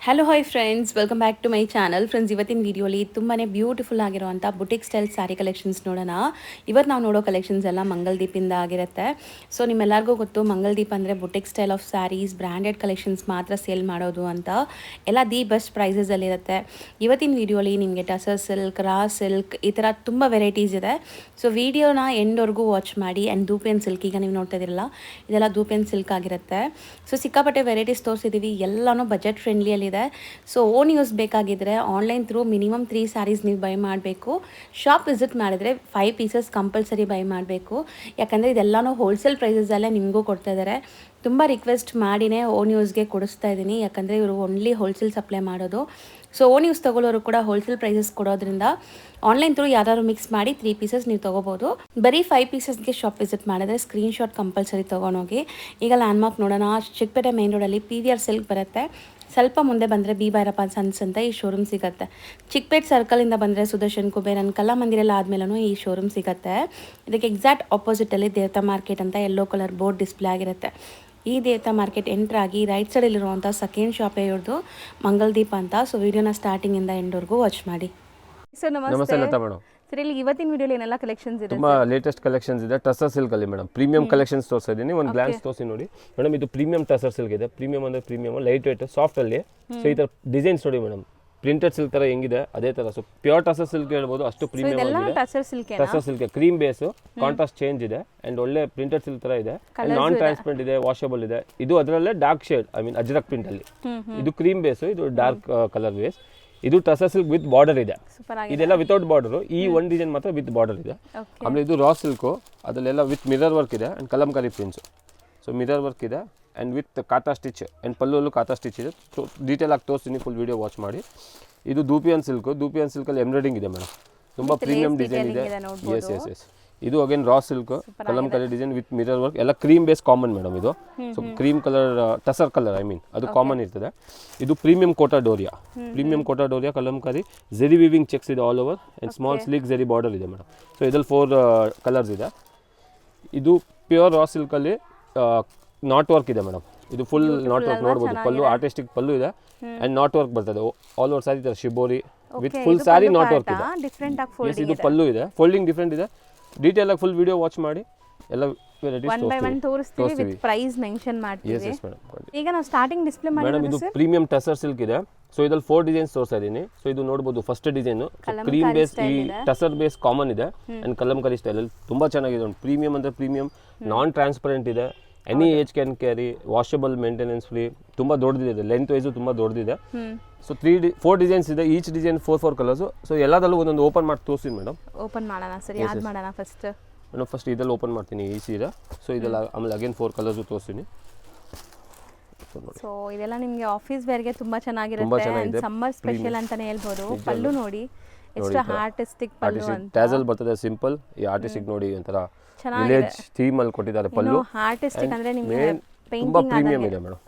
Hello hi friends, welcome back to my channel. Friends, ಇವತ್ತಿನ ವಿಡಿಯೋಲಿ ತುಂಬಾ ಬ್ಯೂಟಿಫುಲ್ ಆಗಿರುವಂಥ ಬುಟಿಕ್ ಸ್ಟೈಲ್ ಸ್ಯಾರಿ ಕಲೆಕ್ಷನ್ಸ್ ನೋಡೋಣ. ಇವತ್ತು ನಾವು ನೋಡೋ ಕಲೆಕ್ಷನ್ಸ್ ಎಲ್ಲ ಮಂಗಲ್ದೀಪಿಂದ ಆಗಿರುತ್ತೆ. ಸೊ ನಿಮ್ಮೆಲ್ಲರಿಗೂ ಗೊತ್ತು, ಮಂಗಲ್ದೀಪ್ ಅಂದರೆ boutique style of saris, branded collections ಮಾತ್ರ ಸೇಲ್ ಮಾಡೋದು ಅಂತ. ಎಲ್ಲ ದಿ ಬೆಸ್ಟ್ ಪ್ರೈಸಸಲ್ಲಿರುತ್ತೆ. ಇವತ್ತಿನ ವಿಡಿಯೋಲಿ ನಿಮಗೆ ಟಸರ್ ಸಿಲ್ಕ್, ರಾ ಸಿಲ್ಕ್ ಈ ಥರ ತುಂಬ ವೆರೈಟೀಸ್ ಇದೆ. ಸೊ ವಿಡಿಯೋನ ಎಂಡ್ವರೆಗೂ ವಾಚ್ ಮಾಡಿ. ಆ್ಯಂಡ್ ಧೂಪಿಯನ್ ಸಿಲ್ಕ್, ಈಗ ನೀವು ನೋಡ್ತಾ ಇದ್ದೀರಲ್ಲ, ಇದೆಲ್ಲ ಧೂಪಿಯನ್ ಸಿಲ್ಕ್ ಆಗಿರುತ್ತೆ. ಸೊ ಸಿಕ್ಕಾಪಟ್ಟೆ ವೆರೈಟೀಸ್ ತೋರಿಸಿದ್ದೀವಿ, ಎಲ್ಲನೂ ಬಜೆಟ್ ಫ್ರೆಂಡ್ಲಿಯಲ್ಲಿ ಇದೆ. ಸೊ ಓನ್ ಯೂಸ್ ಬೇಕಾಗಿದ್ದರೆ ಆನ್ಲೈನ್ ಥ್ರೂ ಮಿನಿಮಮ್ 3 ಸ್ಯಾರೀಸ್ ನೀವು ಬೈ ಮಾಡಬೇಕು. ಶಾಪ್ ವಿಸಿಟ್ ಮಾಡಿದರೆ 5 ಪೀಸಸ್ ಕಂಪಲ್ಸರಿ ಬೈ ಮಾಡಬೇಕು. ಯಾಕಂದರೆ ಇದೆಲ್ಲನೂ ಹೋಲ್ಸೇಲ್ ಪ್ರೈಸಸಲ್ಲೇ ನಿಮಗೂ ಕೊಡ್ತಾ ಇದ್ದಾರೆ. ತುಂಬ ರಿಕ್ವೆಸ್ಟ್ ಮಾಡಿನೇ ಓನ್ ಯೂಸ್ಗೆ ಕೊಡಿಸ್ತಾ ಇದ್ದೀನಿ, ಯಾಕಂದರೆ ಇವರು ಓನ್ಲಿ ಹೋಲ್ಸೇಲ್ ಸಪ್ಲೈ ಮಾಡೋದು. ಸೊ ಓನ್ ಯೂಸ್ ತೊಗೊಳ್ಳೋರು ಕೂಡ ಹೋಲ್ಸೇಲ್ ಪ್ರೈಸಸ್ ಕೊಡೋದ್ರಿಂದ ಆನ್ಲೈನ್ ಥ್ರೂ ಯಾರು ಮಿಕ್ಸ್ ಮಾಡಿ 3 ಪೀಸಸ್ ನೀವು ತೊಗೋಬೋದು. ಬರೀ 5 ಪೀಸಸ್ಗೆ ಶಾಪ್ ವಿಸಿಟ್ ಮಾಡಿದ್ರೆ ಸ್ಕ್ರೀನ್ಶಾಟ್ ಕಂಪಲ್ಸರಿ ತೊಗೊಂಡೋಗಿ. ಈಗ ಲ್ಯಾಂಡ್ಮಾರ್ಕ್ ನೋಡೋಣ. ಚಿಕ್ಕಪೇಟೆ ಮೇನ್ ರೋಡಲ್ಲಿ PVR ಸಿಲ್ಕ್ ಬರುತ್ತೆ. ಸ್ವಲ್ಪ ಮುಂದೆ ಬಂದರೆ ಬಿ ಭೈರಪ್ಪ ಸನ್ಸ್ ಅಂತ ಈ ಶೋರೂಮ್ ಸಿಗುತ್ತೆ. ಚಿಕ್ಕಪೇಟೆ ಸರ್ಕಲಿಂದ ಬಂದರೆ ಸುದರ್ಶನ್ ಕುಬೇರನ್ ಕಲಾಮಂದಿರೆಲ್ಲ ಆದಮೇಲೂ ಈ ಶೋರೂಮ್ ಸಿಗುತ್ತೆ. ಇದಕ್ಕೆ ಎಕ್ಸಾಕ್ಟ್ ಆಪೋಸಿಟಲ್ಲಿ ದೇವತಾ ಮಾರ್ಕೆಟ್ ಅಂತ ಯೆಲ್ಲೋ ಕಲರ್ ಬೋರ್ಡ್ ಡಿಸ್ಪ್ಲೇ ಆಗಿರುತ್ತೆ. ಈ ದೇವತಾ ಮಾರ್ಕೆಟ್ ಎಂಟ್ರಾಗಿ ರೈಟ್ ಸೈಡಲ್ಲಿರುವಂಥ ಸೆಕೆಂಡ್ ಶಾಪೇ ಇವ್ರದ್ದು, ಮಂಗಲ್ದೀಪ್ ಅಂತ. ಸೊ ವಿಡಿಯೋನ ಸ್ಟಾರ್ಟಿಂಗಿಂದ ಎಂಡ್ವರೆಗೂ ವಾಚ್ ಮಾಡಿ. ಸರ್ ನಮಸ್ತೆ ಲತಾ ಮೇಡಮ್. ಸರ್, ಇಲ್ಲಿ ಇವತ್ತಿನ ವಿಡಿಯೋಲಿ ಏನೆಲ್ಲ ಕಲೆಕ್ಷನ್ಸ್ ಇದೆ? ತುಂಬಾ ಲೇಟೆಸ್ಟ್ ಕಲೆಕ್ಷನ್ಸ್ ಇದೆ. ಟಸರ್ ಸಿಲ್ಕ್ ಅಲ್ಲಿ ಮೇಡಮ್ ಪ್ರೀಮಿಯಂ ಕಲೆಕ್ಷನ್ಸ್ ತೋರಿಸ್ತಾ ಇದ್ದೀನಿ. ಒಂದು ಗ್ಲಾನ್ಸ್ ತೋರಿಸಿ ನೋಡಿ ಮೇಡಮ್. ಇದು ಪ್ರೀಮಿಯಂ ಟಸರ್ ಸಿಲ್ಕ್ ಇದೆ. ಪ್ರೀಮಿಯಂ ಅಂದ್ರೆ ಪ್ರೀಮಿಯಂ, ಲೈಟ್ ವೇಟ್, ಸಾಫ್ಟ್ ಅಲ್ಲಿ. ಸೊ ಈ ತರ ಡಿಸೈನ್ಸ್ ನೋಡಿ ಮೇಡಮ್, ಪ್ರಿಂಟೆಡ್ ಸಿಲ್ಕ್ ತರ ಹೆಂಗಿದೆ ಅದೇ ತರ. ಸೊ ಪ್ಯೂರ್ ಟಸರ್ ಸಿಲ್ಕ್ ಹೇಳ್ಬೋದು, ಅಷ್ಟು ಪ್ರೀಮಿಯಂ ಆಗಿದೆ. Tussar silk cream base, contrast change ಇದೆ ಅಂಡ್ ಒಳ್ಳೆ ಪ್ರಿಂಟೆಡ್ ಸಿಲ್ಕ್ ತರ ಇದೆ. ನಾನ್ ಟ್ರಾನ್ಸ್ಪರೆಂಟ್ ಇದೆ, ವಾಷಬಲ್ ಇದೆ. ಇದು ಅದರಲ್ಲೇ dark shade, I mean Ajrakh print ಅಲ್ಲಿ. ಇದು ಕ್ರೀಮ್ ಬೇಸ್, ಇದು ಡಾರ್ಕ್ ಕಲರ್ ಬೇಸ್. ಇದು ಟಸರ್ ಸಿಲ್ಕ್ ವಿತ್ ಬಾರ್ಡರ್ ಇದೆ. ಇದೆಲ್ಲ ವಿತೌಟ್ ಬಾರ್ಡರ್. ಈ ಒಂದು ಡಿಸೈನ್ ಮಾತ್ರ ವಿತ್ ಬಾರ್ಡರ್ ಇದೆ. ಆಮೇಲೆ ಇದು ರಾ ಸಿಲ್ಕ್, ಅದರಲ್ಲೆಲ್ಲ ವಿತ್ ಮಿರರ್ ವರ್ಕ್ ಇದೆ and kalamkari prints. So mirror work ಇದೆ and with Kata stitch and ಪಲ್ಲುಲ್ಲೂ ಕಾಟಾ ಸ್ಟಿಚ್ ಇದೆ. ಸೊ ಡೀಟೇಲ್ ಆಗಿ ತೋರಿಸ್ತೀನಿ, ಫುಲ್ ವಿಡಿಯೋ ವಾಚ್ ಮಾಡಿ. ಇದು ಧೂಪಿಯನ್ ಸಿಲ್ಕ್. ಧೂಪಿಯನ್ ಸಿಲ್ಕಲ್ಲಿ ಎಂಬ್ರಾಯ್ಡಿಂಗ್ ಇದೆ ಮೇಡಮ್, ತುಂಬ ಪ್ರೀಮಿಯಂ ಡಿಸೈನ್ ಇದೆ. Yes yes yes. ಇದು again raw silk, kalamkari design with mirror work. ಎಲ್ಲ ಕ್ರೀಮ್ ಬೇಸ್ ಕಾಮನ್ ಮೇಡಮ್ ಇದು. So cream colour, tussar colour I mean, ಅದು ಕಾಮನ್ ಇರ್ತದೆ. ಇದು premium Kota Doria. Premium Kota Doria kalamkari zari weaving checks ಇದೆ all over and small sleek zari border ಇದೆ madam. So ಇದ್ರಲ್ಲಿ 4 colours ಇದೆ. ಇದು ಪ್ಯೂರ್ ರಾ ಸಿಲ್ಕಲ್ಲಿ ನಾಟ್ ವರ್ಕ್ ಇದೆ ಮೇಡಮ್. ಇದು ಫುಲ್ ನಾಟ್ ವರ್ಕ್ ನೋಡ್ಬೋದು. ಪಲ್ಲು ಆರ್ಟಿಸ್ಟಿಕ್ ಪಲ್ಲು ಇದೆ ಆ್ಯಂಡ್ ನಾಟ್ ವರ್ಕ್ ಬರ್ತದೆ all over sari. Shibori with full sari knot work ಇದೆ. ಎಸ್, ಇದು ಪಲ್ಲು ಇದೆ, ಫೋಲ್ಡಿಂಗ್ ಡಿಫ್ರೆಂಟ್ ಇದೆ. ಡೀಟೇಲ್ ಆಗಿ ಫುಲ್ ವಿಡಿಯೋ ವಾಚ್ ಮಾಡಿ ಎಲ್ಲ ವೆರೈಟೀಸ್ ತೋರಿಸ್ತೀವಿ, ವಿತ್ ಪ್ರೈಸ್ ಮೆನ್ಷನ್ ಮಾಡ್ತೀವಿ. Yes yes madam. ಈಗ ನಾವು ಸ್ಟಾರ್ಟಿಂಗ್ ಡಿಸ್ಪ್ಲೇ ಮಾಡಿ ಮೇಡಮ್, ಇದು ಪ್ರೀಮಿಯಂ ಟಸರ್ ಸಿಲ್ಕ್ ಇದೆ. ಸೊ ಇದ್ರಲ್ಲಿ 4 ಡಿಸೈನ್ಸ್ ತೋರಿಸ್ತಾ ಇದ್ದೀನಿ. ಸೊ ಇದು ನೋಡ್ಬೋದು ಫಸ್ಟ್ ಡಿಸೈನ್. ಕ್ರೀಮ್ ಬೇಸ್, ಈ ಟಸರ್ ಬೇಸ್ ಕಾಮನ್ ಇದೆ ಅಂಡ್ ಕಲಂಕಾರಿ ಸ್ಟೈಲ್ ಅಲ್ಲಿ ತುಂಬಾ ಚೆನ್ನಾಗಿದೆ. ಪ್ರೀಮಿಯಂ ಅಂದ್ರೆ ಪ್ರೀಮಿಯಂ, ನಾನ್ ಟ್ರಾನ್ಸ್ಪರೆಂಟ್ ಇದೆ. Any age can carry, washable, maintenance free. ತುಂಬ ದೊಡ್ಡದಿದೆ, ಲೆಂತ್ ವೈಸು ತುಂಬ ದೊಡ್ಡದಿದೆ. ಸೊ 4 ಡಿಸೈನ್ಸ್ ಇದೆ. Each design 4 colours. ಸೊ ಎಲ್ಲದಲ್ಲೂ ಒಂದೊಂದು ಓಪನ್ ಮಾಡಿ ತೋರಿಸ್ತೀನಿ ಮೇಡಮ್. ಓಪನ್ ಮಾಡೋಣ ಸರ್, ಯಾವ್ದು ಮಾಡೋಣ ಫಸ್ಟ್? ಮೇಡಮ್ ಫಸ್ಟ್ ಇದೆಲ್ಲ ಓಪನ್ ಮಾಡ್ತೀನಿ, ಈ ಸೀರೆ. ಸೊ ಇದೆಲ್ಲ ಆಮೇಲೆ ಅಗೇನ್ 4 ಕಲರ್ಸು ತೋರಿಸ್ತೀನಿ. ಸೊ ಇದೆಲ್ಲ ನಿಮಗೆ ಆಫೀಸ್ ವೇರ್ಗೆ ತುಂಬ ಚೆನ್ನಾಗಿರುತ್ತೆ. ಸಮ್ಮರ್ ಸ್ಪೆಷಲ್ ಅಂತಾನೆ ಹೇಳ್ಬೋದು. ಪಲ್ಲು ನೋಡಿ ಎಷ್ಟು ಆರ್ಟಿಸ್ಟಿಕ್ ಪಲ್ಲು ಅಂತ. ಟ್ಯಾಸಲ್ ಬರ್ತದೆ ಸಿಂಪಲ್. ಈ ಆರ್ಟಿಸ್ಟಿಕ್ ನೋಡಿ ಒಂಥರ ವಿಲೇಜ್ ಥೀಮ್ ಅಲ್ಲಿ ಕೊಟ್ಟಿದ್ದಾರೆ ಪಲ್ಲು. ಆರ್ಟಿಸ್ಟಿಕ್ ಅಂದ್ರೆ ನಿಮಗೆ ತುಂಬಾ ಪ್ರೀಮಿಯಂ ಇದೆ ಮೇಡಮ್.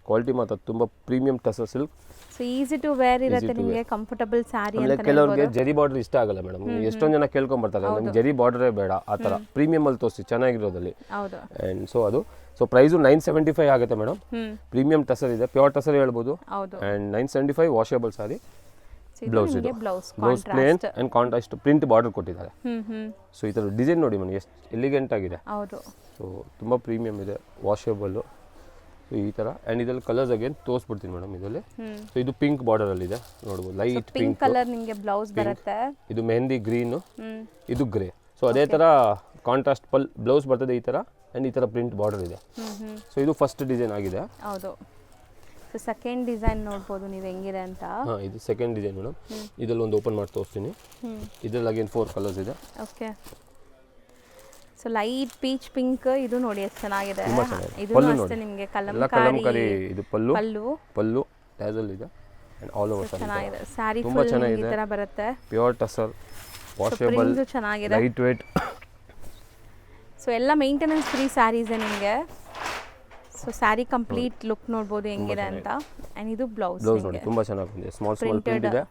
ಕ್ವಾಲಿಟಿ ಮಾತ್ರ ತುಂಬಾ premium tussar silk. So easy to wear ಇರುತ್ತೆ, ನಿಮಗೆ ಕಂಫರ್ಟಬಲ್ ಸ್ಯಾರಿ ಅಂತ. ಕೆಲವರಿಗೆ ಜರಿ ಬಾರ್ಡರ್ ಇಷ್ಟ ಆಗಲ್ಲ ಮೇಡಮ್. ಎಷ್ಟೊಂದು ಜನ ಕೇಳ್ಕೊಂಡ್ ಬರ್ತಾರೆ, ನಮ್ಗೆ ಜರಿ ಬಾರ್ಡರೇ ಬೇಡ, ಆ ತರ ಪ್ರೀಮಿಯಂ ಅಲ್ಲಿ ತೋರಿಸಿ ಚೆನ್ನಾಗಿರೋದಲ್ಲಿ. ಅಂಡ್ ಸೊ ಅದು ಸೊ ಪ್ರೈಸು 975 ಆಗುತ್ತೆ ಮೇಡಮ್. ಪ್ರೀಮಿಯಂ ಟಸರ್ ಇದೆ, ಪ್ಯೂರ್ ಟಸರ್ ಹೇಳ್ಬೋದು. And 975 washable sorry. ಬ್ಲೌಸ್ ಇದು, blouse plain and contrast print border ಕೊಟ್ಟಿದ್ದಾರೆ. ಸೊ ಈ ತರ ಡಿಸೈನ್ ನೋಡಿ ಮೇಡಮ್, ಎಷ್ಟು ಎಲಿಗೆಂಟ್ ಆಗಿದೆ. ಸೊ ತುಂಬಾ ಪ್ರೀಮಿಯಂ ಇದೆ, ವಾಷೇಬಲ್. ಸೊ ಈ ತರ. ಅಂಡ್ ಇದರಲ್ಲಿ ಕಲರ್ಸ್ ಅಗೇನ್ ತೋರಿಸ್ಬಿಡ್ತೀನಿ ಮೇಡಮ್. ಇದರಲ್ಲಿ ಸೊ ಇದು ಪಿಂಕ್ ಬಾರ್ಡರ್ ಅಲ್ಲಿ ಇದೆ ನೋಡಬಹುದು, ಲೈಟ್ ಪಿಂಕ್ ಕಲರ್ ನಿಮಗೆ ಬ್ಲೌಸ್ ಬರುತ್ತೆ. ಇದು ಮೆಹಂದಿ ಗ್ರೀನ್, ಇದು ಗ್ರೇ. ಸೊ ಅದೇ ತರ ಕಾಂಟ್ರಾಸ್ಟ್ ಬ್ಲೌಸ್ ಬರ್ತದೆ ಈ ತರ. ಅಂಡ್ ಈ ತರ ಪ್ರಿಂಟ್ ಬಾರ್ಡರ್ ಇದೆ. ಸೊ ಇದು ಫಸ್ಟ್ ಡಿಸೈನ್ ಆಗಿದೆ. ಹೌದು. ಸೊ ಸೆಕೆಂಡ್ ಡಿಸೈನ್ ನೋಡ್ಬೋದು ನೀವು ಹೆಂಗಿದೆ ಅಂತ. ಇದು ಸೆಕೆಂಡ್ ಡಿಸೈನ್ ಮೇಡಮ್. ಇದರಲ್ಲಿ ಒಂದು ಓಪನ್ ಮಾಡಿ ತೋರಿಸ್ತೀನಿ. ಇದರಲ್ಲಿ ಅಗೇನ್ 4 ಕಲರ್ಸ್ ಇದೆ. Okay. So light peach pink, ಇದು ನೋಡಿ ಎಷ್ಟು ಚೆನ್ನಾಗಿದೆ. ಇದು ಅಷ್ಟೇ ನಿಮಗೆ ಕಲಂಕಾರಿ. ಇದು ಪಲ್ಲು ಟ್ಯಾಸಲ್ ಇದೆ ಅಂಡ್ ಆಲ್ ಓವರ್ ಚೆನ್ನಾಗಿದೆ. ಸ್ಯಾರಿ ಫುಲ್ ಈ ತರ ಬರುತ್ತೆ. ಪ್ಯೂರ್ ಟಸರ್, ವಾಷೇಬಲ್, ಚೆನ್ನಾಗಿದೆ, ಲೈಟ್ ವೇಟ್. ಸೊ ಎಲ್ಲ ಮೇಂಟೆನೆನ್ಸ್ ಫ್ರೀ ಸ್ಯಾರೀಸ್ ನಿಮಗೆ. ಸೊ ಸ್ಯಾರಿ ಕಂಪ್ಲೀಟ್ ಲುಕ್ ನೋಡ್ಬೋದು ಹೆಂಗಿದೆ ಅಂತ. ಅಂಡ್ ಇದು ಬ್ಲೌಸ್ ನೋಡಿ ತುಂಬಾ ಚೆನ್ನಾಗಿದೆ. ಸ್ಮಾಲ್ ಪ್ರಿಂಟ್ ಇದೆ,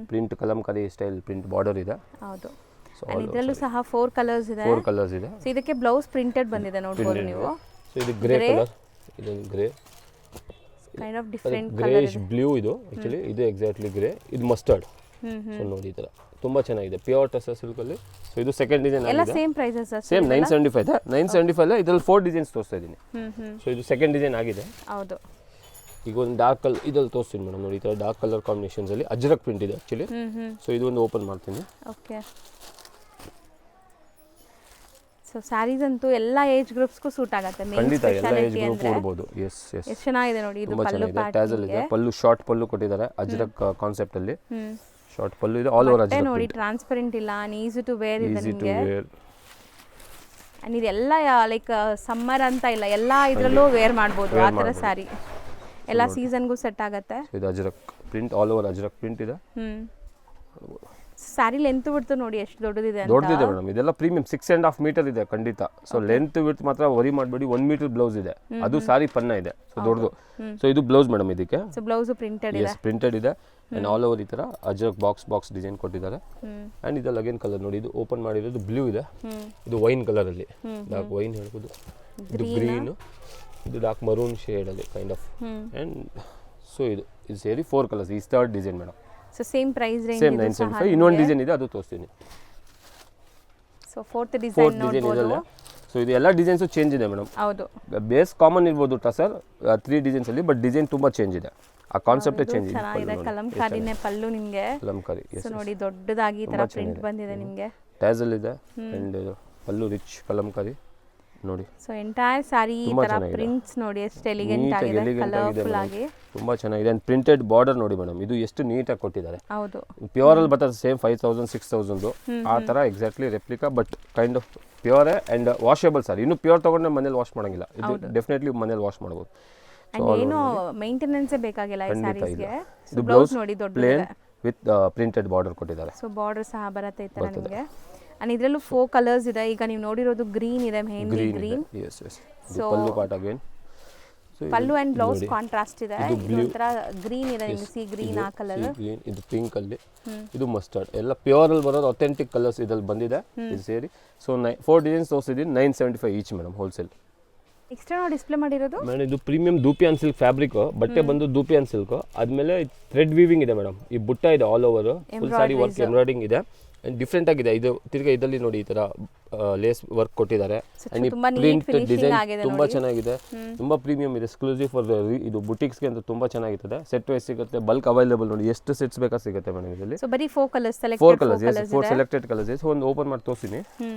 print Kalamkari style print border ಇದೆ. ಹೌದು. ಇದರಲ್ಲೂ ಸಹ 4 ಕಲರ್ಸ್ ಇದೆ. 4 ಕಲರ್ಸ್ ಇದೆ. ಸೊ ಇದಕ್ಕೆ ಬ್ಲೌಸ್ ಪ್ರಿಂಟೆಡ್ ಬಂದಿದೆ ನೋಡ್ಬೋದು ನೀವು. ಸೊ ಇದು ಗ್ರೇ ಕಲರ್, ಇದು grey. Kind of different greyish blue ಇದು ಆ್ಯಕ್ಚುಲಿ ಇದು ಎಕ್ಸಾಕ್ಟ್ಲಿ ಗ್ರೇ ಇದು ಮಸ್ಟರ್ಡ್. ಸೊ ನೋಡಿ ಈ ಥರ ತುಂಬ ಚೆನ್ನಾಗಿದೆ ಪ್ಯೂರ್ ಟಸರ್ ಸಿಲ್ಕಲ್ಲಿ. ಸೊ ಇದು ಸೆಕೆಂಡ್ ಡಿಸೈನ್ ಎಲ್ಲ ಆಗಿದೆ, ಸೇಮ್ ಪ್ರೈಸಸ್ ಸರ್? ಸೇಮ್ 975 ಇದೆ. 975 ಇದರಲ್ಲಿ 4 ಡಿಸೈನ್ಸ್ ತೋರಿಸ್ತಾ ಇದ್ದೀನಿ. ಸೊ ಇದು ಸೆಕೆಂಡ್ ಡಿಸೈನ್ ಆಗಿದೆ. ಹೌದು. ಈಗ ಒಂದು ಡಾರ್ಕ್ ಕಲರ್ ಇದ್ರಲ್ಲಿ ತೋರಿಸ್ತೀನಿ ಮೇಡಮ್ ನೋಡಿ, ಈ ಥರ ಡಾರ್ಕ್ ಕಲರ್ ಕಾಂಬಿನೇಷನ್ಸಲ್ಲಿ ಅಜ್ರಕ್ ಪ್ರಿಂಟ್ ಇದೆ ಆ್ಯಕ್ಚುಲಿ. ಸೊ ಇದು ಒಂದು ಓಪನ್ ಮಾಡ್ತೀನಿ. ಓಕೆ. ಸೊ ಸ್ಯಾರೀಸ್ ಅಂತೂ ಎಲ್ಲ ಏಜ್ ಗ್ರೂಪ್ಸ್ಗೂ ಸೂಟ್ ಆಗುತ್ತೆ. ಖಂಡಿತ ಎಲ್ಲ ಏಜ್ ಗ್ರೂಪ್ ಉಡ್ಬೋದು. ಎಸ್ ಎಸ್, ಎಷ್ಟು ಚೆನ್ನಾಗಿದೆ ನೋಡಿ. ಇದು ತುಂಬ ಪಲ್ಲು ಚೆನ್ನಾಗಿದೆ. ಟ್ಯಾಸಲ್ ಇದೆ, ಪಲ್ಲು ಶಾರ್ಟ್ ಪಲ್ಲು ಕೊಟ್ಟಿದ್ದಾರೆ ಅಜ್ರಕ್ ಕಾನ್ಸೆಪ್ಟ್ ಅಲ್ಲಿ. ಶಾರ್ಟ್ ಪಲ್ಲು ಇದೆ, ಆಲ್ ಓವರ್ ಅಜ್ರಕ್ ನೋಡಿ ಟ್ರಾನ್ಸ್ಪರೆಂಟ್ ಇಲ್ಲ, ಈಸಿ ಟು ವೇರ್ ಇದೆ ಈಸಿ ಟು ನಿಮಗೆ. ವೇರ್. ಅಂಡ್ ಇದೆಲ್ಲ ಲೈಕ್ ಸಮ್ಮರ್ ಅಂತ ಇಲ್ಲ, ಎಲ್ಲ ಇದರಲ್ಲೂ ವೇರ್ ಮಾಡ್ಬೋದು ಆ ಥರ ಸ್ಯಾರಿ. ಎಲ್ಲ ಸೀಸನ್ಗೂ ಸೆಟ್ ಆಗುತ್ತೆ. ಇದು Ajrakh print, all over Ajrakh print ಇದೆ. ಸ್ಯಾರಿ ಲೆಂತ್ ಬಿಡ್ತು ನೋಡಿ ಎಷ್ಟು ದೊಡ್ಡದಿದೆ ಅಂತ. ದೊಡ್ಡದಿದೆ ಮೇಡಮ್, ಇದೆಲ್ಲ ಪ್ರೀಮಿಯಂ 6.5 ಮೀಟರ್ ಇದೆ ಖಂಡಿತ. ಸೊ ಲೆಂತ್ ವಿಡ್ತ್ ಮಾತ್ರ ವರಿ ಮಾಡಬೇಡಿ. 1 ಮೀಟರ್ ಬ್ಲೌಸ್ ಇದೆ, ಅದು ಸಾರಿ ಪನ್ನ ಇದೆ, ಸೊ ದೊಡ್ಡದು. ಸೊ ಇದು ಬ್ಲೌಸ್ ಮೇಡಮ್ ಇದಕ್ಕೆ. ಸೊ ಬ್ಲೌಸ್ ಪ್ರಿಂಟೆಡ್ ಇದೆ. ಎಸ್ ಪ್ರಿಂಟೆಡ್ ಇದೆ ಅಂಡ್ ಆಲ್ ಓವರ್ ಈ ತರ ಅಜ್ರಕ್ ಬಾಕ್ಸ್ ಡಿಸೈನ್ ಕೊಟ್ಟಿದ್ದಾರೆ. ಅಂಡ್ ಇದರಲ್ಲಿ ಅಗೇನ್ ಕಲರ್ ನೋಡಿ, ಇದು ಓಪನ್ ಮಾಡಿರೋದು ಬ್ಲೂ ಇದೆ, ಇದು ವೈನ್ ಕಲರ್ ಅಲ್ಲಿ, ಡಾರ್ಕ್ ವೈನ್ ಹೇಳ್ಬೋದು. ಇದು ಗ್ರೀನ್, ಇದು ಡಾರ್ಕ್ ಮರೂನ್ ಶೇಡ್ ಅಲ್ಲಿ ಕೈಂಡ್ ಆಫ್. ಅಂಡ್ ಸೊ ಇದು ಸೇರಿ 4 ಕಲರ್ಸ್. ಈ third design madam. So same price range same 975. ಇನ್ನೊಂದು ಡಿಸೈನ್ ಇದೆ, ಅದು ತೋರಿಸ್ತೀನಿ. ಸೊ ಫೋರ್ತ್ ಡಿಸೈನ್ ನೋಡಬಹುದು. ಸೊ ಇದು ಎಲ್ಲ ಡಿಸೈನ್ಸ್ ಚೇಂಜ್ ಇದೆ ಮೇಡಮ್. ಹೌದು, ಬೇಸ್ ಕಾಮನ್ ಇರ್ಬೋದು ಟಸರ್ 3 ಡಿಸೈನ್ಸ್ ಅಲ್ಲಿ, ಬಟ್ ಡಿಸೈನ್ ತುಂಬಾ ಚೇಂಜ್ ಇದೆ. ಆ ಕಾನ್ಸೆಪ್ಟೇ ಚೇಂಜ್ ಇದೆ. ಚೆನ್ನಾಗಿದೆ. ಕಲಂಕಾರಿನೇ ಪಲ್ಲು ನಿಮಗೆ. ಕಲಂಕಾರಿ. ಸೊ ನೋಡಿ ದೊಡ್ಡದಾಗಿ ಈ ತರ ಪ್ರಿಂಟ್ ಬಂದಿದೆ ನಿಮಗೆ. ಟ್ಯಾಸಲ್ ಇದೆ ಅಂಡ್ ಪಲ್ಲು ರಿಚ್ ಕಲಂಕಾರಿ ನೋಡಿ. ಸೊ ಎಂಟೈರ್ ಸಾರಿ ಈ ತರ ಪ್ರಿಂಟ್ಸ್ ನೋಡಿ ಎಷ್ಟು ಎಲಿಗೆಂಟ್ ಆಗಿದೆ, ಕಲರ್ಫುಲ್ ಆಗಿ ತುಂಬಾ ಚೆನ್ನಾಗಿದೆ. ಅಂಡ್ ಪ್ರಿಂಟೆಡ್ ಬಾರ್ಡರ್ ನೋಡಿ ಮೇಡಮ್, ಇದು ಎಷ್ಟು ನೀಟಾಗಿ ಕೊಟ್ಟಿದ್ದಾರೆ. ಹೌದು, ಪ್ಯೂರ್ ಅಲ್ಲಿ ಬರ್ತದೆ ಸೇಮ್ 5000 6000 ಆ ತರ exactly replica, but kind of pure and washable sari. ಇನ್ನು ಪ್ಯೂರ್ ತಗೊಂಡ್ರೆ ಮನೇಲಿ ವಾಶ್ ಮಾಡಂಗಿಲ್ಲ, ಇದು ಡೆಫಿನೆಟ್ಲಿ ಮನೇಲಿ ವಾಶ್ ಮಾಡಬಹುದು. ಏನು ಮೇಂಟೆನೆನ್ಸ್ ಬೇಕಿಲ್ಲ ಈ ಸ್ಯಾರೀಸ್ಗೆ. ಸೊ ಬ್ಲೌಸ್ ನೋಡಿ ದೊಡ್ಡದಿದೆ ವಿತ್ ಪ್ರಿಂಟೆಡ್ ಬಾರ್ಡರ್ ಕೊಟ್ಟಿದ್ದಾರೆ. ಸೊ ಬಾರ್ಡರ್ ಸಹ ಬರುತ್ತೆ ಈ ತರ ನಿಮಗೆ. ಅಂಡ್ ಇದರಲ್ಲೂ 4 ಕಲರ್ಸ್ ಇದೆ. ಈಗ ನೀವು ನೋಡಿರೋದು ಗ್ರೀನ್ ಇದೆ, mehndi green. Yes yes. So pallu part again. So pallu and blouse contrast ಇದೆ. ಇದು ಒಂಥರ ಗ್ರೀನ್ ಇದೆ ನಿಮಗೆ, ಸಿ ಗ್ರೀನ್ ಆ ಕಲರ್. ಇದು ಪಿಂಕ್ ಅಲ್ಲಿ, ಇದು ಮಸ್ಟರ್ಡ್. ಎಲ್ಲ ಪ್ಯೂರ್ ಅಲ್ಲಿ ಬರೋದು ಅಥೆಂಟಿಕ್ ಕಲರ್ಸ್ ಇದ್ರಲ್ಲಿ ಬಂದಿದೆ ಇದು ಸೇರಿ. ಸೊ 4 ಡಿಸೈನ್ಸ್ ತೋರಿಸಿದ್ದೀನಿ. 975 ಈಚ್ ಮೇಡಮ್, ಹೋಲ್ಸೇಲ್. ನೆಕ್ಸ್ಟ್ ನಾವು ಡಿಸ್ಪ್ಲೇ ಮಾಡಿರೋದು ಮೇಡಮ್ ಇದು ಪ್ರೀಮಿಯಂ ದೂಪಿಯಾನ್ ಸಿಲ್ಕ್ ಫ್ಯಾಬ್ರಿಕ್. ಬಟ್ಟೆ ಬಂದು ದೂಪಿಯಾನ್ ಸಿಲ್ಕ್. ಆದ್ಮೇಲೆ ಥ್ರೆಡ್ ವೀವಿಂಗ್ ಇದೆ ಮೇಡಮ್. ಈ ಬುಟ್ಟ ಇದೆ ಆಲ್ ಓವರ್, ಫುಲ್ ಸಾರಿ ವರ್ಕ್ ಎಂಬ್ರಾಯ್ಡಿಂಗ್ ಇದೆ. ಡಿಫ್ರೆಂಟ್ ಆಗಿದೆ. ಇದು ತಿರ್ಗಾ ಇದರಲ್ಲಿ ನೋಡಿ ಈ ತರ ಲೇಸ್ ವರ್ಕ್ ಕೊಟ್ಟಿದ್ದಾರೆ. ಪ್ರಿಂಟ್ ಡಿಸೈನ್ ತುಂಬಾ ಚೆನ್ನಾಗಿದೆ, ತುಂಬಾ ಪ್ರೀಮಿಯಂ ಇದೆ. ಎಕ್ಸ್ಕ್ಲೂಸಿವ್ ಫಾರ್ ಇದು ಬುಟಿಕ್ಸ್ಗೆ ಅಂತ ತುಂಬಾ ಚೆನ್ನಾಗಿರ್ತದೆ. ಸೆಟ್ ವೈಸ್ ಸಿಗುತ್ತೆ, ಬಲ್ಕ್ ಅವೈಲೇಬಲ್ ನೋಡಿ, ಎಷ್ಟು ಸೆಟ್ಸ್ ಬೇಕಾ ಸಿಗುತ್ತೆ ಮೇಡಮ್ ಇದರಲ್ಲಿ. ಸೊ ಬರೀ 4 colours selected, 4 colours, yes 4 selected colours. Yes ಒಂದು ಓಪನ್ ಮಾಡಿ ತೋರಿಸ್ತೀನಿ.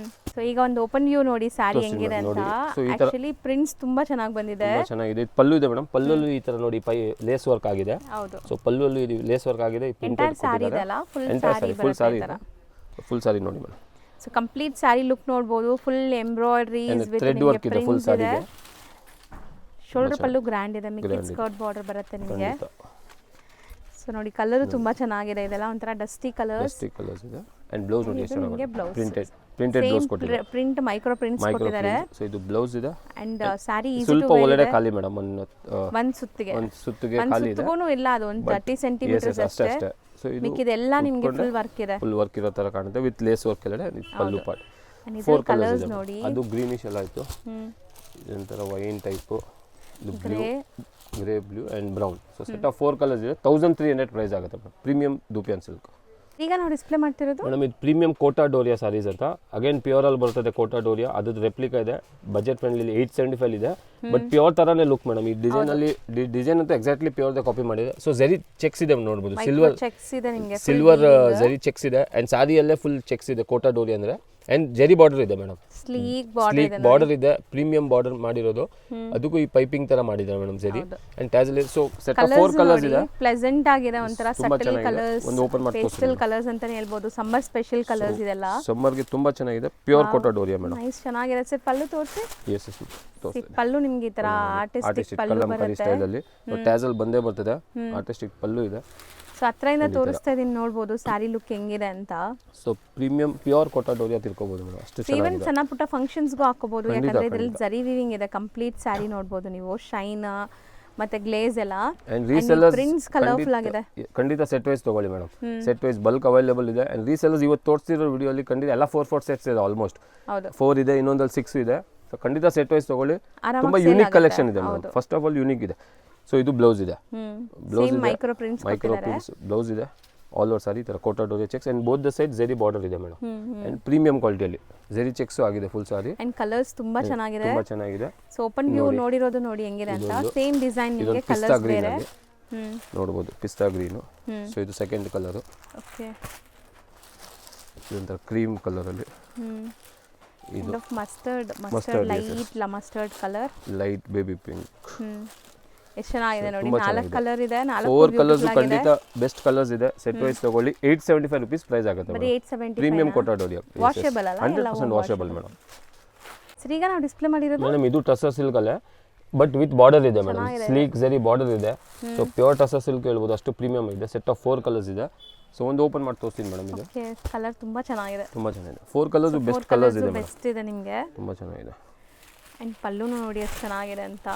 ಸೊ ಈಗ ಒಂದು ಓಪನ್ ವ್ಯೂ ನೋಡಿ ಸಾರಿ ಹೆಂಗಿದೆ ಅಂತ. ಆಕ್ಚುಲಿ ಪ್ರಿಂಟ್ಸ್ ತುಂಬಾ ಚೆನ್ನಾಗಿ ಬಂದಿದೆ, ತುಂಬಾ ಚೆನ್ನಾಗಿದೆ. ಇದು ಪಲ್ಲು ಇದೆ ಮೇಡಮ್, ಪಲ್ಲುಲ್ಲೂ ಈ ತರ ನೋಡಿ ಲೇಸ್ ವರ್ಕ್ ಆಗಿದೆ. ಹೌದು, ಸೊ ಪಲ್ಲುಲ್ಲೂ ಇದು ಲೇಸ್ ವರ್ಕ್ ಆಗಿದೆ. ಎಂಟೈರ್ ಸಾರಿ ಇದೆ ಅಲ್ಲ, ಫುಲ್ ಸಾರಿ ಫುಲ್ ಸಾರಿ ಇದೆ. ಫುಲ್ ಸಾರಿ ನೋಡಿ ಮೇಡಮ್. ಸೊ ಕಂಪ್ಲೀಟ್ ಸಾರಿ ಲುಕ್ ನೋಡಬಹುದು. ಫುಲ್ ಎಂಬ್ರಾಯ್ಡರೀಸ್ ವಿತ್ ಥ್ರೆಡ್ ವರ್ಕ್ ಇದೆ ಫುಲ್ ಸಾರಿಗೆ. ಶೋಲ್ಡರ್ ಪಲ್ಲು ಗ್ರ್ಯಾಂಡ್ ಇದೆ, ಮಿಕ್ಕಿ ಸ್ಕರ್ಟ್ ಬಾರ್ಡರ್ ಬರುತ್ತೆ ನಿಮಗೆ. ಸೊ ನೋಡಿ ಕಲರ್ ತುಂಬಾ ಚೆನ್ನಾಗಿದೆ. ಇದೆಲ್ಲ ಒಂಥರ ಡಸ್ಟಿ ಕಲರ್ಸ್ ಇದೆ. ಅಂಡ್ ಬ್ಲೌಸ್ ನೋಡಿ ಎಷ್ಟು ಚೆನ್ನಾಗಿದೆ. ಪ್ರಿಂಟೆಡ್ ಬ್ಲೌಸ್ ಕೊಟ್ಟಿದ್ದಾರೆ. ಪ್ರಿಂಟ್ ಮೈಕ್ರೋ ಪ್ರಿಂಟ್ಸ್ ಕೊಟ್ಟಿದ್ದಾರೆ. ಸೊ ಇದು ಬ್ಲೌಸ್ ಇದೆ. ಅಂಡ್ ಸಾರಿ ಈಸಿ ಸ್ವಲ್ಪ ಟು ಒಳಗಡೆ ಖಾಲಿ ಮೇಡಮ್, ಒಂದು ಸುತ್ತಿಗೆ ಖಾಲಿ ಇದೆ. ಸುತ್ತಿಗೂ ಇಲ್ಲ, ಅದು ಒಂದು 30 ಸೆಂಟಿಮೀಟರ್ಸ್ ಅಷ್ಟೇ. ಸೊ ಇದು ಮಿಕ್ಕಿದೆಲ್ಲ ನಿಮಗೆ ಫುಲ್ ವರ್ಕ್ ಇದೆ, ಫುಲ್ ವರ್ಕ್ ಇರೋ ತರ ಕಾಣುತ್ತೆ ವಿತ್ ಲೇಸ್ ವರ್ಕ್ ಎಲ್ಲ. ಪಲ್ಲು ಪಾರ್ಟ್ 4 ಕಲರ್ಸ್ ನೋಡಿ. ಅದು ಗ್ರೀನಿಶ್ ಎಲ್ಲ ಆಯ್ತು, ಇದೊಂಥರ wine type, grey blue and brown. So set of 4 colours ಇದೆ. 1300 ಪ್ರೈಸ್ ಆಗುತ್ತೆ ಪ್ರೀಮಿಯಂ ದೂಪಿಯಾನ್ ಸಿಲ್ಕ್. ಈಗ ನಾವು ಡಿಸ್ಪ್ಲೇ ಮಾಡ್ತಿರೋದು ಮೇಡಮ್ ಇದು ಪ್ರೀಮಿಯಂ ಕೋಟಾ ಡೋರಿಯಾ ಸಾರೀಸ್ ಅಂತ. ಅಗೇನ್ ಪ್ಯೂರ್ ಅಲ್ಲಿ ಬರ್ತದೆ ಕೋಟಾ ಡೋರಿಯಾ, ಅದ್ರದ್ದು ರೆಪ್ಲಿಕಾ ಇದೆ. ಬಜೆಟ್ ಫ್ರೆಂಡ್ಲಿ 875 ಇದೆ, ಬಟ್ ಪ್ಯೂರ್ ತರಾನೇ ಲುಕ್ ಮೇಡಮ್. ಈ ಡಿಸೈನ್ ಅಲ್ಲಿ ಡಿಸೈನ್ ಅಂತ ಎಕ್ಸಾಕ್ಟ್ಲಿ ಪ್ಯೂರ್ ಕಾಪಿ ಮಾಡಿದೆ. ಸೊ ಜರಿ ಚೆಕ್ಸ್ ಇದೆ ನೋಡಬಹುದು, ಚೆಕ್ಸ್ ಇದೆ ನಿಮಗೆ, ಸಿಲ್ವರ್ ಜರಿ ಚೆಕ್ಸ್ ಇದೆ. ಅಂಡ್ ಸಾರಿಯಲ್ಲೇ ಫುಲ್ ಚೆಕ್ಸ್ ಇದೆ ಕೋಟಾ ಡೋರಿಯಾ ಅಂದ್ರೆ. ಅಂಡ್ ಜರಿ ಬಾರ್ಡರ್ ಇದೆ ಮೇಡಮ್, ಸ್ಲೀಕ್ ಬಾರ್ಡರ್ ಇದೆ, ಪ್ರೀಮಿಯಂ ಬಾರ್ಡರ್ ಮಾಡಿರೋದು. ಅದಕ್ಕೂ ಈ ಪೈಪಿಂಗ್ ತರ ಮಾಡಿದ್ದಾರೆ madam zari. And tassel. So set of 4 colours ಇದೆ, ಪ್ಲೆಸೆಂಟ್ ಆಗಿದೆ, ಒಂತರ ಸಟಲ್ ಕಲರ್ಸ್, ಒಂದು ಓಪನ್ ಮಾಡಿ ಪೇಸ್ಟಲ್ ಕಲರ್ಸ್ ಅಂತಾನೆ ಹೇಳ್ಬೋದು. ಸಮ್ಮರ್ ಸ್ಪೆಷಲ್ ಕಲರ್ಸ್ ಇದೆಲ್ಲ, ಸಮ್ಮರ್ ಗೆ ತುಂಬಾ ಚೆನ್ನಾಗಿದೆ. Pure Kota Doria madam, nice ಚೆನ್ನಾಗಿದೆ. ಸರ್ ಪಲ್ಲು ತೋರಿಸಿ. ಎಸ್ ಎಸ್ ತೋರಿಸಿ. ಪಲ್ಲು ನಿಮಗೆ ಈ ತರ ಆರ್ಟಿಸ್ಟಿಕ್ ಪಲ್ಲು ಬರುತ್ತೆ, ಸ್ಟೈಲ್ ಅಲ್ಲಿ ಟ್ಯಾಸಲ್ ಬಂದೇ ಬರ್ತದೆ. ಆರ್ಟಿಸ್ಟಿಕ್ ಪಲ್ಲು ಇದೆ. ಸೊ ಹತ್ರದಿಂದ ತೋರಿಸ್ತಾ ಇದೀನಿ, ನೋಡಬಹುದು ಸಾರಿ ಲುಕ್ ಹೆಂಗಿದೆ ಅಂತ. So premium pure Kota Doria ತಿಳ್ಕೊಬಹುದು ಮೇಡಮ್, ಅಷ್ಟು ಚೆನ್ನಾಗಿದೆ. ಈವನ್ ಸಣ್ಣ ಪುಟ್ಟ ಫಂಕ್ಷನ್ಸ್ಗೂ ಹಾಕೋಬಹುದು, ಯಾಕಂದ್ರೆ ಇದರಲ್ಲಿ ಜರಿ ವೀವಿಂಗ್ ಇದೆ. ಕಂಪ್ಲೀಟ್ ಸಾರಿ ನೋಡಬಹುದು ನೀವು, ಶೈನ್ ಮತ್ತೆ ಗ್ಲೇಸ್ ಎಲ್ಲ. ಅಂಡ್ ರೀಸೆಲ್ಲರ್ಸ್ ಪ್ರಿಂಟ್ಸ್ ಕಲರ್ಫುಲ್ ಆಗಿದೆ. ಖಂಡಿತ ಸೆಟ್ ವೈಸ್ ತಗೊಳ್ಳಿ madam, set wise bulk available ಇದೆ. ಅಂಡ್ ರೀಸೆಲ್ಲರ್ಸ್ ಇವತ್ತು ತೋರಿಸ್ತಿರೋ ವಿಡಿಯೋ ಅಲ್ಲಿ ಖಂಡಿತ ಎಲ್ಲ 4 ಸೆಟ್ಸ್ ಇದೆ ಆಲ್ಮೋಸ್ಟ್. ಹೌದು, 4 ಇದೆ, ಇನ್ನೊಂದಲ್ಲಿ 6 ಇದೆ. ಸೊ ಖಂಡಿತ ಸೆಟ್ ವೈಸ್ ತಗೊಳ್ಳಿ. ತುಂಬಾ ಯೂನಿಕ್ ಕಲೆಕ್ಷನ್ ಇದೆ madam. First of all unique ಇದೆ. ಸೊ ಇದು ಬ್ಲೌಸ್ ಇದೆ, ಬ್ಲೌಸ್ ಸೇಮ್ ಇದೆ, micro prints micro prints blouse ಇದೆ, ಆಲ್ ಓವರ್ ಸಾರಿ ಈ ಥರ Kota Dori checks and both the side zari border ಇದೆ ಮೇಡಮ್. ಆ್ಯಂಡ್ ಪ್ರೀಮಿಯಂ ಕ್ವಾಲಿಟಿಯಲ್ಲಿ ಝೆರಿ ಚೆಕ್ಸು ಆಗಿದೆ ಫುಲ್ ಸಾರಿ. ಅಂಡ್ ಕಲರ್ಸ್ ತುಂಬಾ ಚೆನ್ನಾಗಿದೆ. ತುಂಬ ಚೆನ್ನಾಗಿದೆ. ಸೊ ಓಪನ್ ವ್ಯೂ ನೋಡಿರೋದು ನೋಡಿ ಹೆಂಗಿದೆ ಅಂತ. ಸೇಮ್ ಡಿಸೈನ್ ನಿಮಗೆ ಇದೊಂದು ಪಿಸ್ತಾ ಕಲರ್ಸ್ ಗ್ರೀನ್ ಬೇರೆ. ಅಲ್ಲಿ ನೋಡ್ಬೋದು, ಪಿಸ್ತಾ ಗ್ರೀನು. ಸೊ ಇದು ಸೆಕೆಂಡ್ ಕಲರು. ಓಕೆ, ಇದೊಂಥರ ಕ್ರೀಮ್ ಕಲರಲ್ಲಿ, ಇದು mustard light mustard colour, light baby pink. ಎಷ್ಟು ಚೆನ್ನಾಗಿದೆ ನೋಡಿ. 4 ಕಲರ್ ಇದೆ, 4 4 ಕಲರ್ಸ್ ಖಂಡಿತ ಬೆಸ್ಟ್ ಕಲರ್ಸ್ ಇದೆ. ಸೆಟ್ ವೈಸ್ ತಗೊಳ್ಳಿ 875 rupees ಪ್ರೈಸ್ ಆಗುತ್ತೆ. ಬರೀ 875 ಪ್ರೀಮಿಯಂ ಕೋಟಾ ಡೋರಿ, ವಾಷೇಬಲ್ ಅಲ್ಲ, 100% ವಾಷೇಬಲ್ ಮೇಡಮ್. ಸರ್ ಈಗ ನಾವು ಡಿಸ್ಪ್ಲೇ ಮಾಡಿರೋದು ಮೇಡಮ್ ಇದು ಟಸರ್ ಸಿಲ್ಕ್ ಅಲ್ಲೇ ಬಟ್ ವಿತ್ ಬಾರ್ಡರ್ ಇದೆ ಮೇಡಮ್, ಸ್ಲೀಕ್ ಝೆರಿ ಬಾರ್ಡರ್ ಇದೆ. ಸೊ ಪ್ಯೂರ್ ಟಸರ್ ಸಿಲ್ಕ್ ಹೇಳ್ಬೋದು, ಅಷ್ಟು ಪ್ರೀಮಿಯಂ ಇದೆ. ಸೆಟ್ ಆಫ್ 4 ಕಲರ್ಸ್ ಇದೆ. ಸೊ ಒಂದು ಓಪನ್ ಮಾಡಿ ತೋರಿಸ್ತೀನಿ ಮೇಡಮ್. ಇದು ಕಲರ್ ತುಂಬಾ ಚೆನ್ನಾಗಿದೆ, ತುಂಬಾ ಚೆನ್ನಾಗಿದೆ. 4 ಕಲರ್ಸ್ ಬೆಸ್ಟ್ ಕಲರ್ಸ್ ಇದೆ ಮೇಡಮ್, ಬೆಸ್ಟ್ ಇದೆ ನಿಮಗೆ. ತುಂಬಾ ಚೆನ್ನಾಗಿದೆ. ಅಂಡ್ ಪಲ್ಲುನು ನೋಡಿ ಎಷ್ಟು ಚೆನ್ನಾಗಿದೆ ಅಂತ.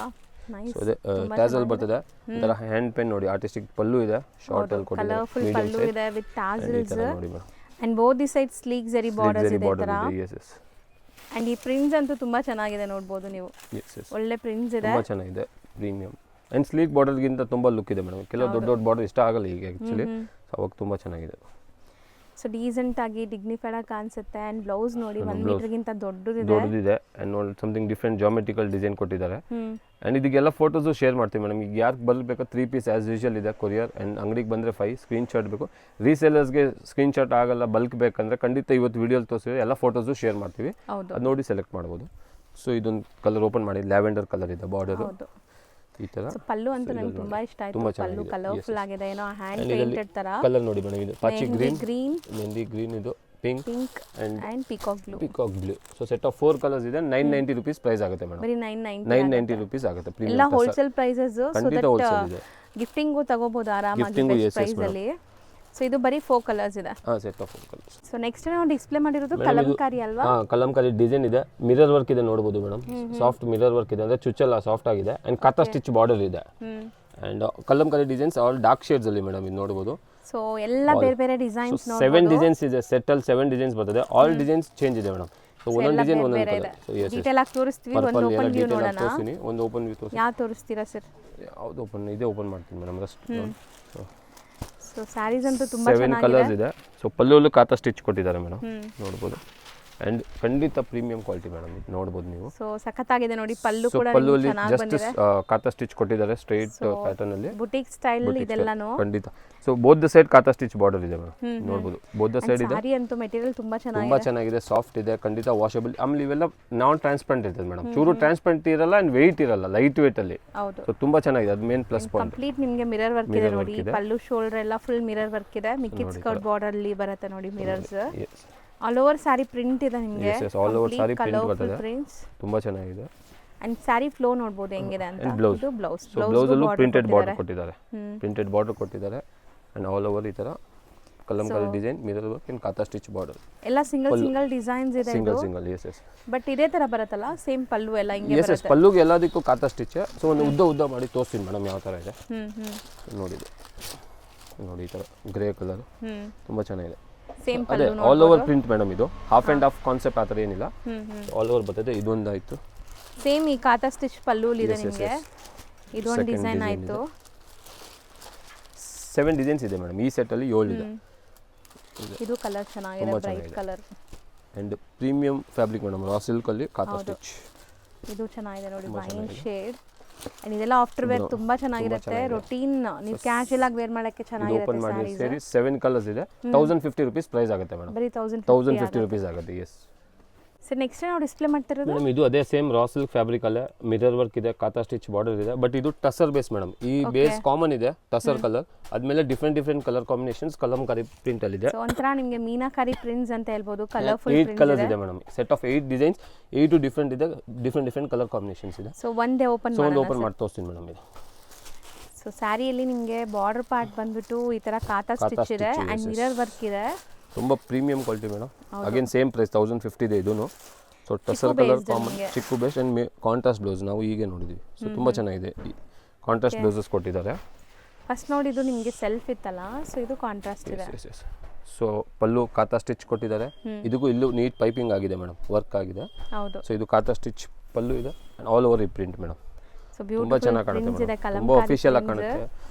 ನೈಸ್. ಸೊ ಅದೇ ಟ್ಯಾಸಲ್ ಬರ್ತದೆ, ಒಂಥರ ಹ್ಯಾಂಡ್ ಪೆನ್ ನೋಡಿ, ಆರ್ಟಿಸ್ಟಿಕ್ ಪಲ್ಲು ಇದೆ, ಶಾರ್ಟ್ ಅಲ್ಲಿ ಕೊಟ್ಟಿದ್ದಾರೆ, ಕಲರ್ಫುಲ್ ಪಲ್ಲು ಇದೆ ವಿತ್ ಟ್ಯಾಸಲ್ಸ್. ನೋಡಿ madam. And both the side sleek zari borders ಇದೆ ತರ. Yes yes. ಅಂಡ್ ಈ ಪ್ರಿಂಟ್ಸ್ ಅಂತೂ ತುಂಬಾ ಚೆನ್ನಾಗಿದೆ, ನೋಡಬಹುದು ನೀವು. ಎಸ್ ಎಸ್, ಒಳ್ಳೆ ಪ್ರಿಂಟ್ಸ್ ಇದೆ, ತುಂಬಾ ಚೆನ್ನಾಗಿದೆ. ಪ್ರೀಮಿಯಂ ಅಂಡ್ ಸ್ಲೀಕ್ ಬಾರ್ಡರ್ಗಿಂತ ತುಂಬಾ ಲುಕ್ ಇದೆ ಮೇಡಮ್. ಕೆಲವು ದೊಡ್ಡ ದೊಡ್ಡ ಬಾರ್ಡರ್ ಇಷ್ಟ ಆಗಲ್ಲ ಈಗ ಆಕ್ಚುಲಿ, ಅವಾಗ ತುಂಬಾ ಚೆನ್ನಾಗಿದೆ. ಸೊ ಡೀಸೆಂಟ್ ಆಗಿ ಡಿಗ್ನಿಫೈಡ್ ಆಗಿ ಕಾಣಿಸುತ್ತೆ. ಅಂಡ್ ಬ್ಲೌಸ್ ನೋಡಿ 1 ಮೀಟರ್ಗಿಂತ ದೊಡ್ಡದಿದೆ ಅಂಡ್ ನೋಡಿ ಸಮಥಿಂಗ್ ಡಿಫ್ರೆಂಟ್ ಜಾಮೆಟ್ರಿಕಲ್ ಡಿಸೈನ್ ಕೊಟ್ಟಿದ್ದಾರೆ. ಅಂಡ್ ಇದಕ್ಕೆಲ್ಲ ಫೋಟೋಸು ಶೇರ್ ಮಾಡ್ತೀವಿ ಮೇಡಮ್. ಈಗ ಯಾರು ಬರಬೇಕು 3 ಪೀಸ್ ಆಸ್ ಯೂಶುವಲ್ ಇದೆ ಕೊರಿಯರ್. ಅಂಡ್ ಅಂಗಡಿಗೆ ಬಂದರೆ 5 ಸ್ಕ್ರೀನ್ ಶಾಟ್ ಬೇಕು. ರೀಸೇಲರ್ಸ್ಗೆ ಸ್ಕ್ರೀನ್ ಶಾಟ್ ಆಗಲ್ಲ, ಬಲ್ಕ್ ಬೇಕಂದ್ರೆ ಖಂಡಿತ ಇವತ್ತು ವಿಡಿಯೋಲಿ ತೋರಿಸಿದ್ರೆ ಎಲ್ಲ ಫೋಟೋಸು ಶೇರ್ ಮಾಡ್ತೀವಿ, ಅದು ನೋಡಿ ಸೆಲೆಕ್ಟ್ ಮಾಡ್ಬೋದು. ಸೊ ಇದೊಂದು ಕಲರ್ ಓಪನ್ ಮಾಡಿ, ಲ್ಯಾವೆಂಡರ್ ಕಲರ್ ಇದೆ ಬಾರ್ಡರು ಈ ತರ. ಪಲ್ಲು ಅಂತೂ ನನಗೆ ತುಂಬಾ ಇಷ್ಟ ಆಯ್ತು. ಪಲ್ಲು ಕಲರ್ಫುಲ್ ಆಗಿದೆ, ಏನೋ ಹ್ಯಾಂಡ್ ಪೇಂಟೆಡ್ ತರ ಕಲರ್ ನೋಡಿ ಮೇಡಮ್. ಇದು ಪಾಚಿ ಗ್ರೀನ್, ಮೆಹಂದಿ ಗ್ರೀನ್, ಇದು pink and peacock blue. So set of 4 colours ಇದೆ. 990 rupees ಪ್ರೈಸ್ ಆಗುತ್ತೆ ಮೇಡಮ್. ಬರೀ 990 rupees ಆಗುತ್ತೆ. ಎಲ್ಲ ಹೋಲ್ಸೇಲ್ ಪ್ರೈಸಸ್. ಖಂಡಿತ ಹೋಲ್ಸೇಲ್ ಇದೆ. ಗಿಫ್ಟಿಂಗು ತಗೋಬಹುದು ಆರಾಮಾಗಿ ಬೆಸ್ಟ್ ಪ್ರೈಸ್ ಅಲ್ಲಿ. ಸೊ ಇದು ಬರೀ 4 ಕಲರ್ಸ್ ಇದೆ. Set of 4 colours. So next ನಾವು ಡಿಸ್ಪ್ಲೇ ಮಾಡಿರೋದು ಕಲಂಕಾರಿ ಅಲ್ವಾ? ಕಲಂಕಾರಿ ಡಿಸೈನ್ ಇದೆ, ಮಿರರ್ ವರ್ಕ್ ಇದೆ ನೋಡಬಹುದು ಮೇಡಮ್. ಸಾಫ್ಟ್ ಮಿರರ್ ವರ್ಕ್ ಇದೆ, ಅಂದ್ರೆ ಚುಚ್ಚಲ್ಲ, ಸಾಫ್ಟ್ ಆಗಿದೆ. ಅಂಡ್ ಕಾತಾ ಸ್ಟಿಚ್ ಬಾರ್ಡರ್ ಇದೆ. And Kalamkari designs all dark shades ಅಲ್ಲಿ ಮೇಡಮ್, ಇದು ನೋಡಬಹುದು. ಸೊ ಎಲ್ಲ ಬೇರೆ ಬೇರೆ ಡಿಸೈನ್ಸ್ ನೋಡಬಹುದು. 7 ಡಿಸೈನ್ಸ್ ಇದೆ, ಸೆಟ್ ಅಲ್ಲಿ 7 ಡಿಸೈನ್ಸ್ ಬರ್ತದೆ. ಆಲ್ ಡಿಸೈನ್ಸ್ ಚೇಂಜ್ ಇದೆ ಮೇಡಮ್. ಸೊ ಒಂದೊಂದು ಡಿಸೈನ್ ಒಂದೊಂದು ಕಲರ್. ಸೊ ಯೆಸ್, ಡೀಟೇಲ್ ಆಗಿ ತೋರಿಸ್ತೀವಿ. ಒಂದು ಓಪನ್ ವ್ಯೂ ನೋಡೋಣ. ಒಂದು ಓಪನ್ ವ್ಯೂ ತೋರಿಸಿ. ಯಾವ ತೋರಿಸ್ತೀರಾ ಸರ್? ಯಾವುದು ಓಪನ್ ಇದೆ, ಓಪನ್ ಮಾಡ್ತೀನಿ ಮೇಡಮ್. ಸೊ ಸ್ಯಾರೀಸ್ ಅಂತೂ ತುಂಬಾ 7 ಕಲರ್ಸ್ ಇದೆ. ಸೊ ಪಲ್ಲುವಲ್ಲೂ ಕಾತಾ ಸ್ಟಿಚ್ ಕೊಟ್ಟಿದ್ದಾರೆ ಮೇಡಮ್, ನೋಡಬಹುದು. ಅಂಡ್ ಖಂಡಿತ ಪ್ರೀಮಿಯಂ ಕ್ವಾಲಿಟಿ ಮೇಡಮ್, ಇದು ನೋಡಬಹುದು ನೀವು. ಸೊ ಸಖತ್ತಾಗಿದೆ ನೋಡಿ. ಪಲ್ಲು ಕೂಡ ಪಲ್ಲುವಲ್ಲಿ ಜಸ್ಟ್ ಕಾತಾ ಸ್ಟಿಚ್ ಕೊಟ್ಟಿದ್ದಾರೆ, ಸ್ಟ್ರೈಟ್ ಪ್ಯಾಟರ್ನ್ ಅಲ್ಲಿ, ಬುಟಿಕ್ ಸ್ಟೈಲ್ ಇದೆಲ್ಲಾನು ಖಂಡಿತ. So both the side katha stitch border ಇದೆ ಮೇಡಮ್, ನೋಡಬಹುದು. ಬೋತ್ ದ ಸೈಡ್ ಇದೆ. ಸಾರಿ ಅಂತೂ ಮೆಟೀರಿಯಲ್ ತುಂಬಾ ಚೆನ್ನಾಗಿದೆ, ಸಾಫ್ಟ್ ಇದೆ, ಖಂಡಿತ ವಾಷಬಲ್. ಆಮೇಲೆ ಇವೆಲ್ಲ ನಾನ್ ಟ್ರಾನ್ಸ್ಪರೆಂಟ್ ಇರ್ತದೆ ಮೇಡಮ್, ಚೂರು ಟ್ರಾನ್ಸ್ಪರೆಂಟ್ ಇರಲ್ಲ ಅಂಡ್ ವೆಯ್ಟ್ ಇರಲ್ಲ, ಲೈಟ್ ವೇಟ್ ಅಲ್ಲಿ. ಸೊ ತುಂಬಾ ಚೆನ್ನಾಗಿದೆ, ಅದು ಮೇನ್ ಪ್ಲಸ್ ಪಾಯಿಂಟ್. ಕಂಪ್ಲೀಟ್ ನಿಮಗೆ ಮಿರರ್ ವರ್ಕ್ ಇದೆ ನೋಡಿ. ಪಲ್ಲು ಶೋಲ್ಡರ್ ಎಲ್ಲ ಫುಲ್ ಮಿರರ್ ವರ್ಕ್ ಇದೆ. ಮಿಕ್ಕಿಡ್ ಸ್ಕರ್ಟ್ ಬಾರ್ಡರ್ ಅಲ್ಲಿ ಬರುತ್ತೆ ನೋಡಿ ಮಿರರ್ಸ್. ಆಲ್ ಓವರ್ ಸಾರಿ ಪ್ರಿಂಟ್ ಇದೆ ನಿಮಗೆ. ಆಲ್ ಓವರ್ ಸಾರಿ ಪ್ರಿಂಟ್ ಬರ್ತದೆ, ತುಂಬಾ ಚೆನ್ನಾಗಿದೆ. ಅಂಡ್ ಸಾರಿ ಫ್ಲೋ ನೋಡಬಹುದು ಹೆಂಗಿದೆ ಅಂತ. ಇದು ಬ್ಲೌಸ್. ಸೊ ಬ್ಲೌಸ್ ಅಲ್ಲೂ ಪ್ರಿಂಟೆಡ್ ಬಾರ್ಡರ್ ಕೊಟ್ಟಿದ್ದಾರೆ, ಪ್ರಿಂಟೆಡ್ ಬಾರ್ಡರ್ ಕೊಟ್ಟಿದ್ದಾರೆ. ಅಂಡ್ ಆಲ್ ಓವರ್ ಈ ತರ kalamkari design, mirror work and katha stitch border. ಎಲ್ಲ ಸಿಂಗಲ್ ಡಿಸೈನ್ಸ್ ಇದೆ. Single yes yes. ಬಟ್ ಇದೇ ತರ ಬರುತ್ತಲ್ಲ ಸೇಮ್ ಪಲ್ಲು ಎಲ್ಲ ಹಿಂಗೆ ಬರುತ್ತೆ. ಎಸ್ ಎಸ್, ಪಲ್ಲುಗೆ ಎಲ್ಲದಕ್ಕೂ ಕಾತಾ ಸ್ಟಿಚ್. ಸೊ ಒಂದು ಉದ್ದ ಮಾಡಿ ತೋರಿಸ್ತೀನಿ ಮೇಡಮ್ ಯಾವ ತರ ಇದೆ. ನೋಡಿ ಈ ತರ ಗ್ರೇ ಕಲರ್ ತುಂಬಾ ಚೆನ್ನಾಗಿದೆ. ಸೇಮ್ ಪಲ್ಲು ಆಲ್ ಓವರ್ ಪ್ರಿಂಟ್ ಮೇಡಮ್. ಇದು ಹಾಫ್ ಅಂಡ್ ಹಾಫ್ ಕಾನ್ಸೆಪ್ಟ್ ಆ ಥರ ಏನಿಲ್ಲ, ಆಲ್ ಓವರ್ ಬರ್ತದೆ. ಇದೊಂದು ಆಯ್ತು, ಸೇಮ್ ಈ ಕಾತಾ ಸ್ಟಿಚ್ ಪಲ್ಲು ಇದೆ ನಿಮಗೆ. ಇದೊಂದು ಡಿಸೈನ್ ಆಯ್ತು. 7 ಡಿಸೈನ್ಸ್ ಇದೆ ಮೇಡಮ್, ಈ ಸೆಟ್ ಅಲ್ಲಿ 7 ಇದೆ. ಇದು ಕಲರ್ ಚೆನ್ನಾಗಿದೆ, bright colour. And premium fabric madam, raw silk ಅಲ್ಲಿ ಕಾತಾ ಸ್ಟಿಚ್. ಇದು ಚೆನ್ನಾಗಿದೆ ನೋಡಿ, ವೈನ್ ಶೇಡ್. ಅಂಡ್ ಇದೆಲ್ಲ ಆಫ್ಟರ್ ವೇರ್ ತುಂಬಾ ಚೆನ್ನಾಗಿರುತ್ತೆ. ರೊಟೀನ್ ನೀವು ಕ್ಯಾಶುಯಲ್ ಆಗಿ ವೇರ್ ಮಾಡಕ್ಕೆ ಚೆನ್ನಾಗಿರುತ್ತೆ. ಓಪನ್ ಮಾಡಿ ಸೇರಿ 7 ಕಲರ್ಸ್ ಇದೆ. 1050 rupees ಪ್ರೈಸ್ ಆಗುತ್ತೆ ಮೇಡಮ್. ಬರೀ 1050 rupees ಆಗುತ್ತೆ. ಎಸ್ ಸರ್ ನೆಕ್ಸ್ಟ್ ನಾವು ಡಿಸ್ಪ್ಲೇ ಮಾಡ್ತಿರೋದು ಮೇಡಮ್, ಇದು ಅದೇ ಸೇಮ್ ರಾ ಸಿಲ್ಕ್ ಫ್ಯಾಬ್ರಿಕ್ ಅಲ್ಲೇ ಮಿರರ್ ವರ್ಕ್ ಇದೆ, ಕಾತಾ ಸ್ಟಿಚ್ ಬಾರ್ಡರ್ ಇದೆ. ಬಟ್ ಇದು ಟಸರ್ ಬೇಸ್ ಮೇಡಮ್. ಈ ಬೇಸ್ ಕಾಮನ್ ಇದೆ, ಟಸರ್ ಕಲರ್. ಆದ್ಮೇಲೆ different colour combinations Kalamkari print ಅಲ್ಲಿ ಇದೆ. ಸೊ ಒಂಥರ ನಿಮಗೆ ಮೀನಾಕಾರಿ ಪ್ರಿಂಟ್ಸ್ ಅಂತ ಹೇಳ್ಬೋದು. ಕಲರ್ಫುಲ್ 8 ಕಲರ್ಸ್ ಇದೆ madam. Set of 8 designs, 8 different ಇದೆ, ಡಿಫ್ರೆಂಟ್ ಕಲರ್ ಕಾಂಬಿನೇಷನ್ಸ್ ಇದೆ. ಸೊ ಒಂದೇ ಓಪನ್ ಮಾಡಿ ತೋರಿಸ್ತೀನಿ ಮೇಡಮ್ ಇದು. ಸೊ ಸ್ಯಾರಿಯಲ್ಲಿ ನಿಮಗೆ ಬಾರ್ಡರ್ ಪಾರ್ಟ್ ಬಂದ್ಬಿಟ್ಟು ಈ ತರ ಕಾತಾ ಸ್ಟಿಚ್ ಇದೆ ಅಂಡ್ ಮಿರರ್ ವರ್ಕ್ ಇದೆ. ತುಂಬಾ premium quality madam. Again same price 1050 ಇದೆ ಇದೂನು. So tussar colour common, chikoo base and contrast blouse ನಾವು ಹೀಗೆ ನೋಡಿದ್ವಿ. ಸೊ ತುಂಬಾ ಚೆನ್ನಾಗಿದೆ, ಕಾಂಟ್ರಾಸ್ಟ್ ಬ್ಲೌಸಸ್ ಕೊಟ್ಟಿದ್ದಾರೆ. ಫಸ್ಟ್ ನೋಡಿದ್ದು ನಿಮಗೆ ಸೆಲ್ಫ್ ಇತ್ತಲ್ಲ, ಸೊ ಇದು ಕಾಂಟ್ರಾಸ್ಟ್ ಇದೆ. ಸೊ ಪಲ್ಲು ಕಾತಾ ಸ್ಟಿಚ್ ಕೊಟ್ಟಿದ್ದಾರೆ. ಇದಕ್ಕೂ ಇಲ್ಲೂ ನೀಟ್ ಪೈಪಿಂಗ್ ಆಗಿದೆ ಮೇಡಮ್, ವರ್ಕ್ ಆಗಿದೆ. ಹೌದು. ಸೊ ಇದು ಕಾತಾ ಸ್ಟಿಚ್ ಪಲ್ಲು ಇದೆ, ಆಲ್ ಓವರ್ ಈ ಪ್ರಿಂಟ್ ಮೇಡಮ್. ಸೊ ಸೊ ತುಂಬ ಬ್ಯೂಟಿಫುಲ್ ಚೆನ್ನಾಗಿ ಕಾಣುತ್ತೆ ಪ್ರಿಂಟ್ಸ್ ಇದೆ ಮೇಡಮ್, ತುಂಬ ಅಫಿಷಿಯಲ್ ಆಗಿ ಕಾಣುತ್ತೆ.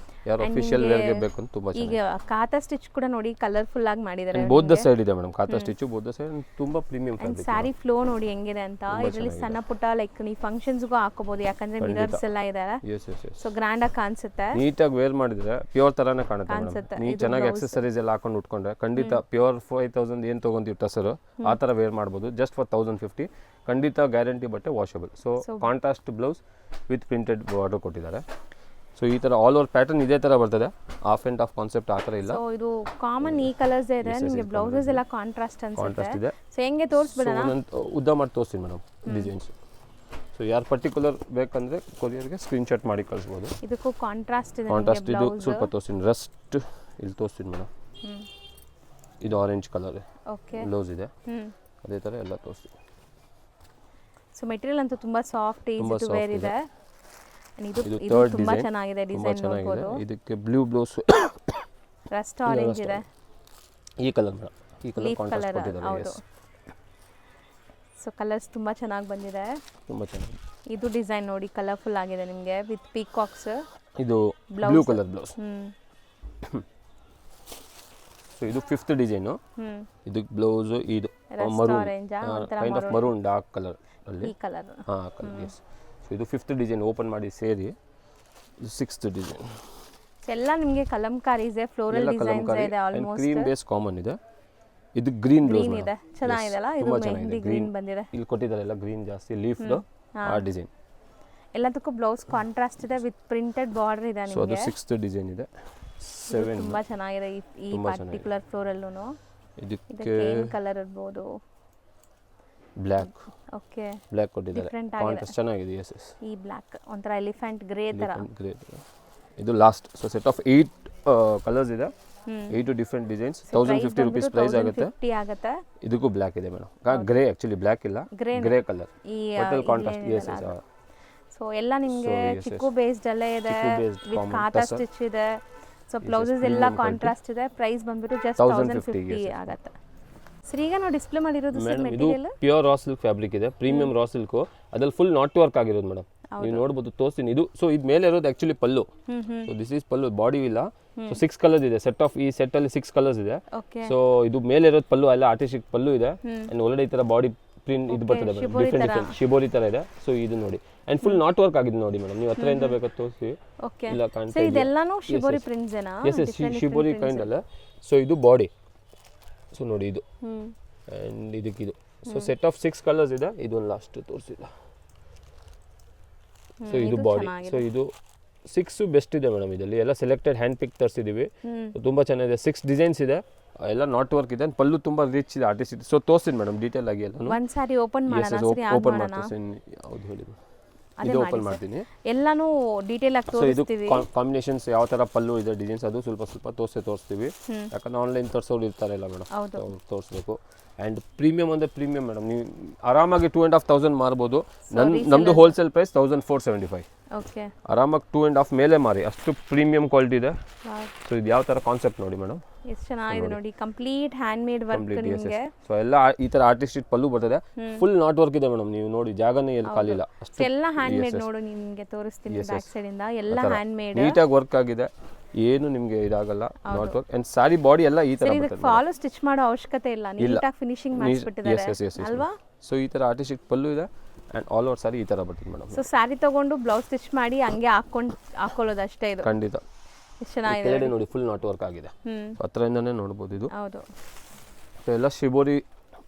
ಯಾರು ಅಫಿಷಿಯಲ್ ವೇರ್ಗೆ ಬೇಕು ಅಂತ ತುಂಬ ಈಗ ಕಾತಾ ಸ್ಟಿಚ್ ಕೂಡ ನೋಡಿ ಕಲರ್ಫುಲ್ ಆಗಿ ಮಾಡಿದ್ದಾರೆ. ಬೋಧ ಸೈಡ್ ಇದೆ ಮೇಡಮ್, ಕಾತಾ ಸ್ಟಿಚ್ ಬೋಧ ಸೈಡ್ ತುಂಬ ಪ್ರೀಮಿಯಂ ಫ್ಯಾಬ್ರಿಕ್. ಸ್ಯಾರಿ ಫ್ಲೋ ನೋಡಿ ಹೆಂಗಿದೆ ಅಂತ. ಇದರಲ್ಲಿ ಸಣ್ಣ ಪುಟ್ಟ ಲೈಕ್ ನೀವು ಫಂಕ್ಷನ್ಸ್ಗೂ ಹಾಕೋಬಹುದು, ಯಾಕಂದ್ರೆ ಮಿರರ್ಸ್ ಎಲ್ಲ ಇದೆ. Yes yes yes, so grand ಆಗಿ ಕಾಣಿಸುತ್ತೆ. ನೀಟಾಗಿ ವೇರ್ ಮಾಡಿದ್ರೆ ಪ್ಯೂರ್ ತರಾನೇ ಕಾಣುತ್ತೆ ಮೇಡಮ್. ನೀವು ಚೆನ್ನಾಗಿ ಅಕ್ಸೆಸರೀಸ್ ಎಲ್ಲ ಹಾಕೊಂಡು ಉಟ್ಕೊಂಡ್ರೆ ಖಂಡಿತ ಪ್ಯೂರ್ 5000 ಏನು ತೊಗೊಂತೀವಿ ಟಸರು ಆ ಥರ ವೇರ್ ಮಾಡ್ಬೋದು. ಜಸ್ಟ್ ಫಾರ್ 1050 ಖಂಡಿತ ಗ್ಯಾರಂಟಿ ಬಟ್ಟೆ washable. So contrast blouse with printed border ಕೊಟ್ಟಿದ್ದಾರೆ. ಸೊ ಈ ಥರ ಆಲ್ ಓವರ್ ಪ್ಯಾಟರ್ನ್ ಇದೇ ಥರ ಬರ್ತದೆ, ಆಫ್ ಆ್ಯಂಡ್ ಆಫ್ ಕಾನ್ಸೆಪ್ಟ್ ಆ ಥರ ಇಲ್ಲ. ಸೊ ಇದು ಕಾಮನ್ ಈ ಕಲರ್ಸ್ ಇದೆ. ನಿಮಗೆ ಬ್ಲೌಸಸ್ ಎಲ್ಲ ಕಾಂಟ್ರಾಸ್ಟ್ ಕಾಂಟ್ರಾಸ್ಟ್ ಅನ್ಸುತ್ತೆ. ಇದೆ. ಸೊ ಹೆಂಗೆ ತೋರಿಸ್ಬಿಡೋಣ? ಉದ್ದ ಮಾಡಿ ತೋರಿಸ್ತೀನಿ ಮೇಡಮ್ ಡಿಸೈನ್ಸ್. ಸೊ ಯಾರು ಪರ್ಟಿಕ್ಯುಲರ್ ಬೇಕಂದ್ರೆ ಕೊರಿಯರ್ಗೆ ಸ್ಕ್ರೀನ್ಶಾಟ್ ಮಾಡಿ ಕಳಿಸ್ಬೋದು. ಇದಕ್ಕೂ ಕಾಂಟ್ರಾಸ್ಟ್ ಇದೆ. ಕಾಂಟ್ರಾಸ್ಟ್ ಇದು ಸ್ವಲ್ಪ ತೋರಿಸ್ತೀನಿ. ರಸ್ಟ್ ಇಲ್ಲಿ ತೋರಿಸ್ತೀನಿ ಮೇಡಮ್. ಇದು ಆರೆಂಜ್ ಕಲರ್ ಓಕೆ ಬ್ಲೌಸ್ ಇದೆ, ಅದೇ ಥರ ಎಲ್ಲ ತೋರಿಸ್ತೀನಿ. ಸೊ ಮೆಟೀರಿಯಲ್ ಅಂತೂ ತುಂಬಾ ಸಾಫ್ಟ್, ಈಸಿ ಟು ವೇರ್ ಇದೆ. ಇದು ಥರ್ಡ್ ತುಂಬಾ ಡಿಸೈನ್, ಚೆನ್ನಾಗಿದೆ. ತುಂಬ ಡಿಸೈನ್ ಚೆನ್ನಾಗಿದೆ. ನೋಡಬಹುದು. ಇದಕ್ಕೆ ಬ್ಲೂ ಬ್ಲೌಸ್, ರಸ್ಟ್ ಆರೆಂಜ್ ಇದೆ. ಈ ಕಲರ್ ಮೇಡಮ್, ಈ ಕಲರ್ ಲೀಫ್ ಕಾಂಟ್ರಾಸ್ಟ್ ಕಲರ್. ಕೊಟ್ಟಿದ್ದಾರೆ. ಹೌದು. ಸೊ ಕಲರ್ಸ್ ತುಂಬಾ ಚೆನ್ನಾಗಿ ಬಂದಿದೆ. ತುಂಬ ಚೆನ್ನಾಗಿದೆ. ಇದು ಡಿಸೈನ್ ನೋಡಿ ಕಲರ್ಫುಲ್ ಆಗಿದೆ ನಿಮಗೆ ವಿತ್ ಪೀಕಾಕ್ಸ್. ಇದು ಬ್ಲೂ ಕಲರ್ ಬ್ಲೌಸ್. ಸೊ ಇದು 5th ಡಿಸೈನು. ಇದು ಬ್ಲೌಸ್ ಇದು maroon, kind of maroon dark colour ಅಲ್ಲಿ. ಈ ಕಲರ್ ಕಲರ್ ಎಸ್. ಸೊ ಇದು 5th ಡಿಸೈನ್ ಓಪನ್ ಮಾಡಿ ಸೇರಿ. ಇದು 6th ಡಿಸೈನ್. ಎಲ್ಲ ನಿಮಗೆ ಕಲಂಕಾರೀಸ್ ಇದೆ, ಫ್ಲೋರಲ್ ಡಿಸೈನ್ಸ್ ಇದೆ. ಆಲ್ಮೋಸ್ಟ್ ಕ್ರೀಮ್ ಬೇಸ್ ಕಾಮನ್ ಇದೆ. ಇದು ಗ್ರೀನ್ ಬ್ಲೌಸ್ ಇದೆ. ಚೆನ್ನಾಗಿದೆ ಅಲ್ಲ? ಇದು ಮೆಹಂದಿ ಗ್ರೀನ್ ಬಂದಿದೆ. ಇಲ್ಲಿ ಕೊಟ್ಟಿದ್ದಾರೆ ಎಲ್ಲ ಗ್ರೀನ್ ಜಾಸ್ತಿ ಲೀಫ್ ಆ ಡಿಸೈನ್. ಎಲ್ಲದಕ್ಕೂ ಬ್ಲೌಸ್ ಕಾಂಟ್ರಾಸ್ಟ್ ಇದೆ ವಿತ್ ಪ್ರಿಂಟೆಡ್ ಬಾರ್ಡರ್ ಇದೆ ಸೊ ಅದು ನಿಮಗೆ. 6th ಡಿಸೈನ್ ಇದೆ. 7 ತುಂಬಾ ಚೆನ್ನಾಗಿದೆ ಈ ಪರ್ಟಿಕ್ಯುಲರ್ ಫ್ಲೋರಲ್ಲೂ. ಇದಕ್ಕೆ ಏನ್ ಕಲರ್ ಇರಬಹುದು? ಬ್ಲ್ಯಾಕ್. ಓಕೆ, ಬ್ಲ್ಯಾಕ್ ಕೊಟ್ಟಿದ್ದಾರೆ. ಡಿಫರೆಂಟ್ ಕಾಂಟ್ರಾಸ್ಟ್ ಚೆನ್ನಾಗಿದೆ. Yes yes. ಈ ಬ್ಲ್ಯಾಕ್ ಒಂಥರ ಎಲಿಫೆಂಟ್ ಗ್ರೇ ತರ. ಗ್ರೇ. ಇದು last. So set of 8 colours ಇದೆ. 8 ಡಿಫರೆಂಟ್ ಡಿಸೈನ್ಸ್. 1050 rupees ಪ್ರೈಸ್ ಆಗುತ್ತೆ. 50 ಆಗುತ್ತೆ. ಇದಕ್ಕೂ ಬ್ಲ್ಯಾಕ್ ಇದೆ ಮೇಡಮ್. ಗ್ರೇ ಆಕ್ಚುಲಿ ಬ್ಲ್ಯಾಕ್ ಇಲ್ಲ, ಗ್ರೇ ಕಲರ್. ಈ total contrast. Yes yes. So ಎಲ್ಲ ನಿಮಗೆ ಚಿಕ್ಕು ಬೇಸ್ಡ್ ಅಲ್ಲೇ ಇದೆ ವಿತ್ ಕಾಟಾ ಸ್ಟಿಚ್ ಇದೆ. ಸೊ ಬ್ಲೌಸಸ್ ಎಲ್ಲ ಕಾಂಟ್ರಾಸ್ಟ್ ಇದೆ. ಪ್ರೈಸ್ ಬಂದ್ಬಿಟ್ಟು ಜಸ್ಟ್ 1050 ಆಗುತ್ತೆ. ಸರ್ ಈಗ ನಾವು ಡಿಸ್ಪ್ಲೇ ಮಾಡಿರೋದು ಸರ್ ಇದು material pure raw silk fabric ಇದೆ, ಪ್ರೀಮಿಯಂ ರಾ ಸಿಲ್ಕ್. ಅದ್ರಲ್ಲಿ ಫುಲ್ ನಾಟ್ ವರ್ಕ್ ಆಗಿರೋದು ಮೇಡಮ್. ನೀವು ನೋಡ್ಬೋದು, ತೋರಿಸ್ತೀನಿ. ಇದು ಸೊ ಇದು ಮೇಲೆ ಇರೋದು actually pallu. So this is pallu, body ಇಲ್ಲ. ಸೊ 6 ಕಲರ್ಸ್ ಇದೆ. ಸೆಟ್ ಆಫ್ ಈ ಸೆಟ್ ಅಲ್ಲಿ 6 ಕಲರ್ಸ್ ಇದೆ. ಓಕೆ. ಸೊ ಇದು ಮೇಲೆ ಇರೋದು ಪಲ್ಲು ಎಲ್ಲ ಆರ್ಟಿಸ್ಟಿಕ್ ಪಲ್ಲು ಇದೆ. ಅಂಡ್ ಒಳಗಡೆ ಈ ತರ ಬಾಡಿ ಪ್ರಿಂಟ್ ಇದು ಬರ್ತದೆ ಮೇಡಮ್, ಡಿಫ್ರೆಂಟ್ ಶಿಬೋರಿ ತರ ಇದೆ. ಸೊ ಇದು ನೋಡಿ, ಅಂಡ್ ಫುಲ್ ನಾಟ್ ವರ್ಕ್ ಆಗಿದೆ ನೋಡಿ ಮೇಡಮ್. ನೀವು ಹತ್ರದಿಂದ ಬೇಕಾದ್ರೆ ತೋರಿಸಿ. ಓಕೆ. ಇಲ್ಲ ಕಾಣ್ತಾ ಸರ್ ಇದೆಲ್ಲಾನು ಶಿಬೋರಿ ಪ್ರಿಂಟ್ಸ್ ಏನಾ? ಎಸ್ ಎಸ್, ಶಿಬೋರಿ ಕೈಂಡ್ ಅಲ್ಲ. ಸೊ ಇದು ಬಾಡಿ. ಸೊ ನೋಡಿ ಇದು ಅಂಡ್ ಇದಕ್ಕಿದು. ಸೊ ಸೆಟ್ ಆಫ್ 6 ಕಲರ್ಸ್ ಇದೆ. ಇದೊಂದು ಲಾಸ್ಟ್ ತೋರಿಸಿಲ್ಲ. ಸೊ ಇದು ಬಾಡಿ. ಸೊ ಇದು 6 ಬೆಸ್ಟ್ ಇದೆ ಮೇಡಮ್. ಇದರಲ್ಲಿ ಎಲ್ಲ ಸೆಲೆಕ್ಟೆಡ್ ಹ್ಯಾಂಡ್ ಪಿಕ್ ತರಿಸಿದೀವಿ. ತುಂಬಾ ಚೆನ್ನಾಗಿದೆ. 6 ಡಿಸೈನ್ಸ್ ಇದೆ, ಎಲ್ಲ ನಾಟ್ ವರ್ಕ್ ಇದೆ. ಪಲ್ಲು ತುಂಬಾ ರಿಚ್ ಇದೆ, ಆರ್ಟಿಸ್ಟ್ ಇದೆ. ಸೊ ತೋರಿಸ್ತೀನಿ ಮೇಡಮ್ ಡೀಟೇಲ್ ಆಗಿ ಎಲ್ಲ. ಒಂದ್ ಸಾರಿ ಓಪನ್ ಮಾಡೋಣ. ಸರಿ, ಓಪನ್ ಮಾಡ್ತೀನಿ. ಯಾವುದು ಹೇಳಿದ್ರು ಇದು ಓಪನ್ ಮಾಡ್ತೀನಿ. ಎಲ್ಲಾನು ಡೀಟೇಲ್ ಆಗಿ ಸೊ ಇದು ತೋರಿಸ್ತೀವಿ. ಕಾಂಬಿನೇಷನ್ಸ್ ಯಾವ ತರ ಪಲ್ಲು ಇದೆ, ಡಿಸೈನ್ಸ್ ಅದು ಸ್ವಲ್ಪ ತೋರಿಸ್ತೀವಿ. ಯಾಕಂದ್ರೆ ಆನ್ಲೈನ್ ತೋರಿಸೋರು ಇರ್ತಾರಲ್ಲ ಮೇಡಮ್, ತೋರಿಸ್ಬೇಕು. ಆ್ಯಂಡ್ ಪ್ರೀಮಿಯಂ ಅಂದರೆ ಪ್ರೀಮಿಯಂ ಮೇಡಮ್. ನೀವು ಆರಾಮಾಗಿ 2500 ಮಾರ್ಬೋದು. ನಮ್ಮದು ಹೋಲ್ಸೇಲ್ ಪ್ರೈಸ್ 1475. ಓಕೆ. ಆರಾಮಾಗಿ 2.5 ಮೇಲೆ ಮಾರಿ, ಅಷ್ಟು ಪ್ರೀಮಿಯಂ ಕ್ವಾಲಿಟಿ ಇದೆ. ಸೊ ಇದು ಯಾವ ಥರ ಕಾನ್ಸೆಪ್ಟ್ ನೋಡಿ ಮೇಡಮ್, ಎಷ್ಟು ಚೆನ್ನಾಗಿದೆ ನೋಡಿ. ಕಂಪ್ಲೀಟ್ ಹ್ಯಾಂಡ್ ಮೇಡ್ ವರ್ಕ್ ನಿಮಗೆ. ಸೊ ಎಲ್ಲ ಈ ಥರ ಆರ್ಟಿಸ್ಟಿಕ್ ಪಲ್ಲು ಬರ್ತದೆ. ಫುಲ್ ನಾಟ್ ವರ್ಕ್ ಇದೆ ಮೇಡಮ್. ನೀವು ನೋಡಿ ಜಾಗನೇ ಎಲ್ಲಿ ಖಾಲಿಲ್ಲ, ಅಷ್ಟು ಎಲ್ಲ ಹ್ಯಾಂಡ್ ಮೇಡ್. ನೋಡು ನಿಮಗೆ ತೋರಿಸ್ತೀನಿ ಬ್ಯಾಕ್ ಸೈಡ್ ಇಂದ. ಎಲ್ಲ ಹ್ಯಾಂಡ್ ಮೇಡ್, ನೀಟಾಗಿ ವರ್ಕ್ ಆಗಿದೆ. ಏನು ನಿಮಗೆ ಇದಾಗಲ್ಲ, knot work. And sari body ಎಲ್ಲ ಈ ತರ ಬರ್ತದೆ. ಫಾಲೋ ಸ್ಟಿಚ್ ಮಾಡೋ ಅವಶ್ಯಕತೆ ಇಲ್ಲ, ನೀಟಾಗಿ ಫಿನಿಶಿಂಗ್ ಮಾಡಿಸ್ಬಿಟ್ಟಿದ್ದಾರೆ ಅಲ್ವಾ? ಸೊ ಈ ತರ ಆರ್ಟಿಸ್ಟಿಕ್ ಪಲ್ಲು ಇದೆ ಅಂಡ್ ಆಲ್ ಓವರ್ ಸಾರಿ ಈ ತರ ಬರ್ತದೆ ಮೇಡಮ್. ಸೊ ಸ್ಯಾರಿ ತಗೊಂಡು ಬ್ಲೌಸ್ ಸ್ಟಿಚ್ ಮಾಡಿ ಹಂಗೆ ಹಾಕೊಳ್ಳೋದು ಅಷ್ಟೇ ಇದು. ಖಂಡಿತ ಎಷ್ಟು ಚೆನ್ನಾಗಿದೆ ನೋಡಿ, ಫುಲ್ ನಾಟ್ ವರ್ಕ್ ಆಗಿದೆ. ಹತ್ರದಿಂದನೇ ನೋಡಬಹುದು ಇದು. ಹೌದು. ಸೊ ಎಲ್ಲ ಶಿಬೋರಿ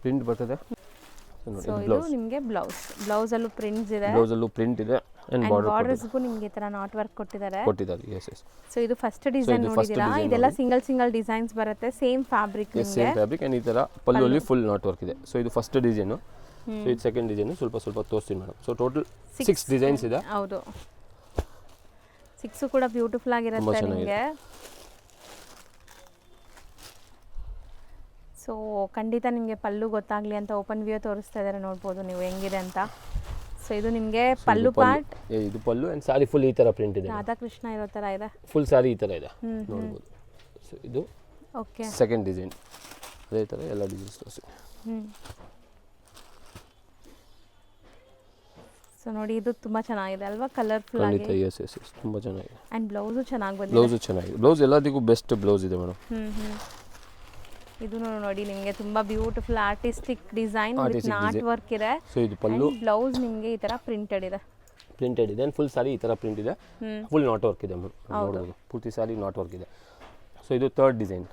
ಪ್ರಿಂಟ್ ಬರ್ತದೆ. ಸೊ ಇದು ನಿಮಗೆ ಬ್ಲೌಸ್ ಅಲ್ಲೂ ಪ್ರಿಂಟ್ಸ್ ಇದೆ. ಬ್ಲೌಸ್ ಅಲ್ಲೂ ಪ್ರಿಂಟ್ ಇದೆ ಅಂಡ್ ಬಾರ್ಡರ್ಸ್ಗೂ ನಿಮಗೆ ಈ ತರ ನಾಟ್ ವರ್ಕ್ ಕೊಟ್ಟಿದ್ದಾರೆ. Yes yes. ಸೊ ಇದು ಫಸ್ಟ್ ಡಿಸೈನ್ ನೋಡಿದಿರಾ? ಇದೆಲ್ಲ ಸಿಂಗಲ್ ಡಿಸೈನ್ಸ್ ಬರುತ್ತೆ, ಸೇಮ್ ಫ್ಯಾಬ್ರಿಕ್ ನಿಮಗೆ. ಸೇಮ್ ಫ್ಯಾಬ್ರಿಕ್ ಅಂಡ್ ಈ ತರ ಪಲ್ಲುಲಿ ಫುಲ್ ನಾಟ್ ವರ್ಕ್ ಇದೆ. ಸೊ ಇದು ಫಸ್ಟ್ ಡಿಸೈನ್. ಸೊ ಇದು ಸೆಕೆಂಡ್ ಡಿಸೈನ್. ಸ್ವಲ್ಪ ತೋರಿಸ್ತೀನಿ ಮೇಡಮ್. ಸೊ ಟೋಟಲ್ 6 ಡಿಸೈನ್ಸ್ ಇದೆ. ಹೌದು, 6 ಕೂಡ ಬ್ಯೂಟಿಫುಲ್ ಆಗಿರುತ್ತೆ ನಿಮಗೆ. ಸೊ ಖಂಡಿತ ನಿಮಗೆ ಪಲ್ಲು ಗೊತ್ತಾಗ್ಲಿ ಅಂತ ಓಪನ್ ವ್ಯೂ ತೋರಿಸ್ತಾ ಇದ್ದಾರೆ, ನೋಡ್ಬೋದು ನೀವು ಹೆಂಗಿದೆ ಅಂತ. ಸೊ ಇದು ನಿಮಗೆ ಪಲ್ಲು ಪಾರ್ಟ್. ಇದು ಪಲ್ಲು ಅಂಡ್ ಸಾರಿ ಫುಲ್ ಈ ತರ ಪ್ರಿಂಟ್ ಇದೆ. ರಾಧಾಕೃಷ್ಣ ಇರೋ ತರ ಇದೆ. ಫುಲ್ ಸಾರಿ ಈ ತರ ಇದೆ, ನೋಡಬಹುದು. ಸೊ ಇದು ಓಕೆ, ಸೆಕೆಂಡ್ ಡಿಸೈನ್. ಅದೇ ತರ ಎಲ್ಲ ಡಿಸೈನ್ಸ್ ತೋರಿಸಿ. ಸೊ ನೋಡಿ ಇದು ತುಂಬ ಚೆನ್ನಾಗಿದೆ ಅಲ್ವಾ, ಕಲರ್ಫುಲ್ ಖಂಡಿತ ಆಗಿ. ಎಸ್ ಎಸ್ ಎಸ್ ತುಂಬ ಚೆನ್ನಾಗಿದೆ. ಆ್ಯಂಡ್ ಬ್ಲೌಸು ಚೆನ್ನಾಗಿ ಬಂದಿದೆ. ಬ್ಲೌಸು ಚೆನ್ನಾಗಿದೆ. ಬ್ಲೌಸ್ ಎಲ್ಲದಕ್ಕೂ ಬೆಸ್ಟ್ ಬ್ಲೌಸ್ ಇದೆ ಮೇಡಮ್. ಇದು ನೋಡಿ ನಿಮಗೆ ತುಂಬ beautiful artistic design with not work ಇದೆ. ಸೊ ಇದು ಪಲ್ಲು, ಬ್ಲೌಸ್ ನಿಮಗೆ ಈ ಥರ ಪ್ರಿಂಟೆಡ್ ಇದೆ. ಪ್ರಿಂಟೆಡ್ ಇದೆ. ಫುಲ್ ಸಾರಿ ಈ ಥರ ಪ್ರಿಂಟ್ ಇದೆ, ಫುಲ್ ನಾಟ್ ವರ್ಕ್ ಇದೆ ಮೇಡಮ್. ನೋಡ್ಬೋದು ಪೂರ್ತಿ ಸಾರಿ ನಾಟ್ ವರ್ಕ್ ಇದೆ. ಸೊ ಇದು third design.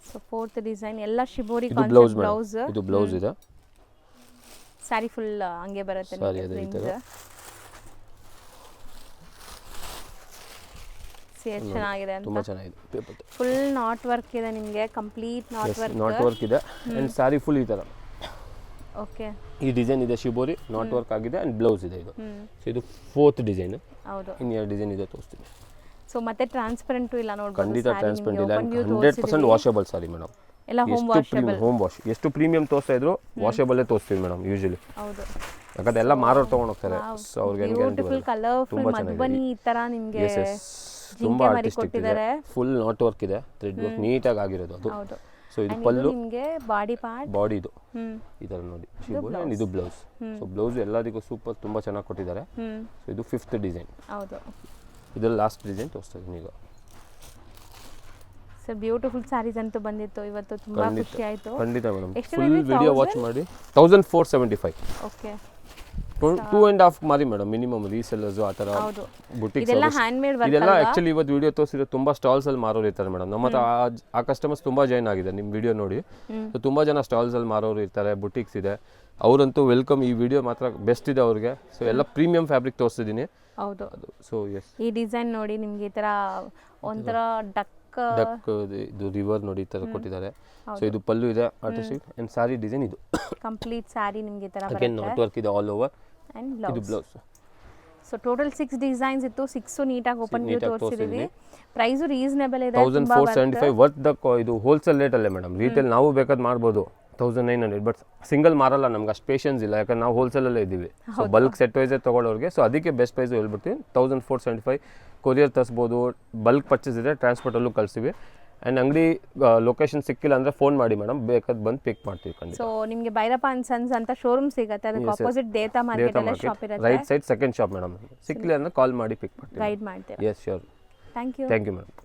So fourth design ಎಲ್ಲ ಶಿಬೋರಿ ಇದು ಬ್ಲೌಸ್ ಬ್ಲೌಸ್. ಇದು ಬ್ಲೌಸ್ ಇದೆ. ಸ್ಯಾರಿ ಫುಲ್ ಹಂಗೆ ಬರುತ್ತೆ ಸಾರಿ ನಿಮಗೆ ಅದೇ ಈ ಪ್ರಿಂಟ್. ಥರ. ಚೆನ್ನಾಗಿದೆ ತುಂಬ ಅಂತ. ಚೆನ್ನಾಗಿದೆ. ಫುಲ್ ನಾಟ್ ವರ್ಕ್ ಇದೆ ನಿಮಗೆ, complete not work. Not work ಇದೆ ಆ್ಯಂಡ್ ಸಾರಿ ಫುಲ್ ಈ ಥರ. ಓಕೆ, ಈ ಡಿಸೈನ್ ಇದೆ ಶಿಬೋರಿ, ನಾಟ್ ವರ್ಕ್ ಆಗಿದೆ ಆ್ಯಂಡ್ ಬ್ಲೌಸ್ ಇದೆ ಇದು. ಸೊ ಇದು ಫೋರ್ತ್ ಡಿಸೈನ್. ಹೌದು. ಇನ್ನು 2 ಡಿಸೈನ್ ಇದೆ ತೋರಿಸ್ತೀನಿ. ಸೊ ಮತ್ತೆ ಟ್ರಾನ್ಸ್ಪರೆಂಟು ಇಲ್ಲ ನೋಡ್ಬೋದು. ಖಂಡಿತ ಟ್ರಾನ್ಸ್ಪರೆಂಟ್ ಇಲ್ಲ. 100% ವಾಷಬಲ್ ಸಾರಿ ಮೇಡಮ್. ಎಲ್ಲ ಹೋಮ್ ವಾಷಬಲ್. ಹೋಮ್ ವಾಶ್ ಎಷ್ಟು ಪ್ರೀಮಿಯಂ ತೋರಿಸ್ತಾ ಇದ್ರು ವಾಷಬಲ್ಲೇ ತೋರಿಸ್ತೀವಿ ಮೇಡಮ್ ಯೂಶಲಿ. ಹೌದು. ಯಾಕಂದ್ರೆ ಎಲ್ಲ ಮಾರೋರು ತೊಗೊಂಡು ಹೋಗ್ತಾರೆ. ಸೊ ಅವ್ರಿಗೆ ಬ್ಯೂಟಿಫುಲ್ ಕಲರ್ಫುಲ್ ಮಧುಬನಿ ಈ ತರ ನಿಮಗೆ ತುಂಬಾ ಆರ್ಟಿಸ್ಟಿಕ್ ಇದೆ. ಫುಲ್ ನಾಟ್ ವರ್ಕ್ ಇದೆ, ಥ್ರೆಡ್ ವರ್ಕ್ ನೀಟಾಗಿ ಆಗಿರೋದು ಅದು. ಹೌದು. ಸೊ ಇದು ಪಲ್ಲು, ನಿಮಗೆ ಬಾಡಿ ಪಾರ್ಟ್, ಬಾಡಿ ಇದು ಈ ಥರ ನೋಡಿ ಶಿಬೋರಿ ಆ್ಯಂಡ್ ಇದು ಬ್ಲೌಸ್. ಸೊ ಬ್ಲೌಸ್ ಎಲ್ಲದಕ್ಕೂ ಸೂಪರ್ ತುಂಬ ಚೆನ್ನಾಗಿ ಕೊಟ್ಟಿದ್ದಾರೆ. ಸೊ ಇದು 5th ಡಿಸೈನ್. ಹೌದು. ಇದರಲ್ಲಿ ಲಾಸ್ಟ್ ಡಿಸೈನ್ ತೋರಿಸ್ತಾ ಇದ್ದೀನಿ ಈಗ. ಸರ್ ಬ್ಯೂಟಿಫುಲ್ ಸ್ಯಾರೀಸ್ ಅಂತೂ ಬಂದಿತ್ತು ಇವತ್ತು, ತುಂಬಾ ಖುಷಿ ಆಯ್ತು. ಖಂಡಿತ ಮೇಡಮ್. ಫುಲ್ ವಿಡಿಯೋ ವಾಚ್ ಮಾಡಿ 1475. ಓಕೆ. 2.5 ಮಾರಿ ಮೇಡಮ್ ಮಿನಿಮಮ್ ರೀಸೆಲ್ಲರ್ಸ್ ಆ ಥರ ಬುಟಿಕ್ಸ್. ಇದೆಲ್ಲ ಹ್ಯಾಂಡ್ ಮೇಡ್ ವರ್ಕ್. ಇದೆಲ್ಲ ಆ್ಯಕ್ಚುಲಿ ಇವತ್ತು ವಿಡಿಯೋ ತೋರಿಸಿದ್ರೆ ತುಂಬ ಸ್ಟಾಲ್ಸಲ್ಲಿ ಮಾರೋರು ಇರ್ತಾರೆ ಮೇಡಮ್. ನಮ್ಮ ಹತ್ರ ಆ ಕಸ್ಟಮರ್ಸ್ ತುಂಬ ಜಾಯ್ನ್ ಆಗಿದೆ ನಿಮ್ಮ ವಿಡಿಯೋ ನೋಡಿ. ಸೊ ತುಂಬ ಜನ ಸ್ಟಾಲ್ಸಲ್ಲಿ ಮಾರೋರು ಇರ್ತಾರೆ, ಬುಟಿಕ್ಸ್ ಇದೆ. ಅವರಂತೂ ವೆಲ್ಕಮ್. ಈ ವಿಡಿಯೋ ಮಾತ್ರ ಬೆಸ್ಟ್ ಇದೆ ಅವ್ರಿಗೆ. ಸೊ ಎಲ್ಲ ಪ್ರೀಮಿಯಂ ಫ್ಯಾಬ್ರಿಕ್ ತೋರಿಸ್ತಿದ್ದೀನಿ. ಹೌದು. ಸೊ ಎಸ್, ಈ ಡಿಸೈನ್ ನೋಡಿ ನಿಮಗೆ ಈ ಥರ ಒಂಥರ ಡಕ್ ಇದು ರಿವರ್ ನೋಡಿ ಈ ಥರ ಕೊಟ್ಟಿದ್ದಾರೆ. ಸೊ ಇದು ಪಲ್ಲು ಇದೆ ಆರ್ಟಿಸ್ಟಿಕ್ ಆ್ಯಂಡ್ ಸಾರಿ ಡಿಸೈನ್ ಇದು ಕಂಪ್ಲೀಟ್ ಸ್ಯಾರಿ ನಿಮಗೆ ಈ ಥರ ಅಗೇನ್ ನಾಟ್ ವರ್ಕ್ ಇದೆ ಆಲ್ ಓವರ್. ಆ್ಯಂಡ್ ಇದು ಬ್ಲೌಸ್. ಸೊ ಟೋಟಲ್ 6 ಡಿಸೈನ್ಸ್ ಇತ್ತು. 6 ನೀಟಾಗಿ ಓಪನ್ ವ್ಯೂ ತೋರಿಸಿದ್ದೀವಿ. ಪ್ರೈಸು ರೀಸನೇಬಲ್ ಇದೆ. 1475 ವರ್ತ್ ದ. ಇದು ಹೋಲ್ಸೇಲ್ ರೇಟಲ್ಲೇ ಮೇಡಮ್. ರೀಟೇಲ್ ನಾವು ಬೇಕಾದ್ರೆ ಮಾಡ್ಬೋದು 1900, ಬಟ್ ಸಿಂಗಲ್ ಮಾರಲ್ಲ, ನಮ್ಗೆ ಅಷ್ಟು ಪೇಷನ್ಸ್ ಇಲ್ಲ. ಯಾಕಂದ್ರೆ ನಾವು ಹೋಲ್ಸೇಲಲ್ಲೇ ಇದ್ದೀವಿ. ಸೊ ಬಲ್ಕ್ ಸೆಟ್ ವೈಸೇ ತೊಗೊಳ್ಳೋರಿಗೆ. ಸೊ ಅದಕ್ಕೆ ಬೆಸ್ಟ್ ಪ್ರೈಸು ಹೇಳ್ಬಿಡ್ತೀವಿ 1475. ಕೊರಿಯರ್ ತರಿಸ್ಬೋದು, ಬಲ್ಕ್ ಪರ್ಚೇಸ್ ಇದೆ, ಟ್ರಾನ್ಸ್ಪೋರ್ಟಲ್ಲೂ ಕಳಿಸ್ತೀವಿ. ಆ್ಯಂಡ್ ಅಂಗಡಿ ಲೊಕೇಶನ್ ಸಿಕ್ಕಿಲ್ಲ ಅಂದರೆ ಫೋನ್ ಮಾಡಿ ಮೇಡಮ್, ಬೇಕಾದ್ರೆ ಬಂದು ಪಿಕ್ ಮಾಡ್ತೀವಿ ಖಂಡಿತ. ಸೊ ನಿಮಗೆ ಭೈರಪ್ಪ ಅಂಡ್ ಸನ್ಸ್ ಅಂತ ಶೋರೂಮ್ ಸಿಗುತ್ತೆ, ಅದಕ್ಕೆ ಆಪೋಸಿಟ್ ದೇತಾ ಮಾರ್ಕೆಟಲ್ಲಿ ಶಾಪ್ ಇರುತ್ತೆ. Right side second shop madam. ಸಿಕ್ಕಿಲ್ಲ ಅಂದರೆ ಕಾಲ್ ಮಾಡಿ ಪಿಕ್ ಮಾಡ್ತೀವಿ, ಗೈಡ್ ಮಾಡ್ತೀವಿ. Yes sure. Thank you thank you madam.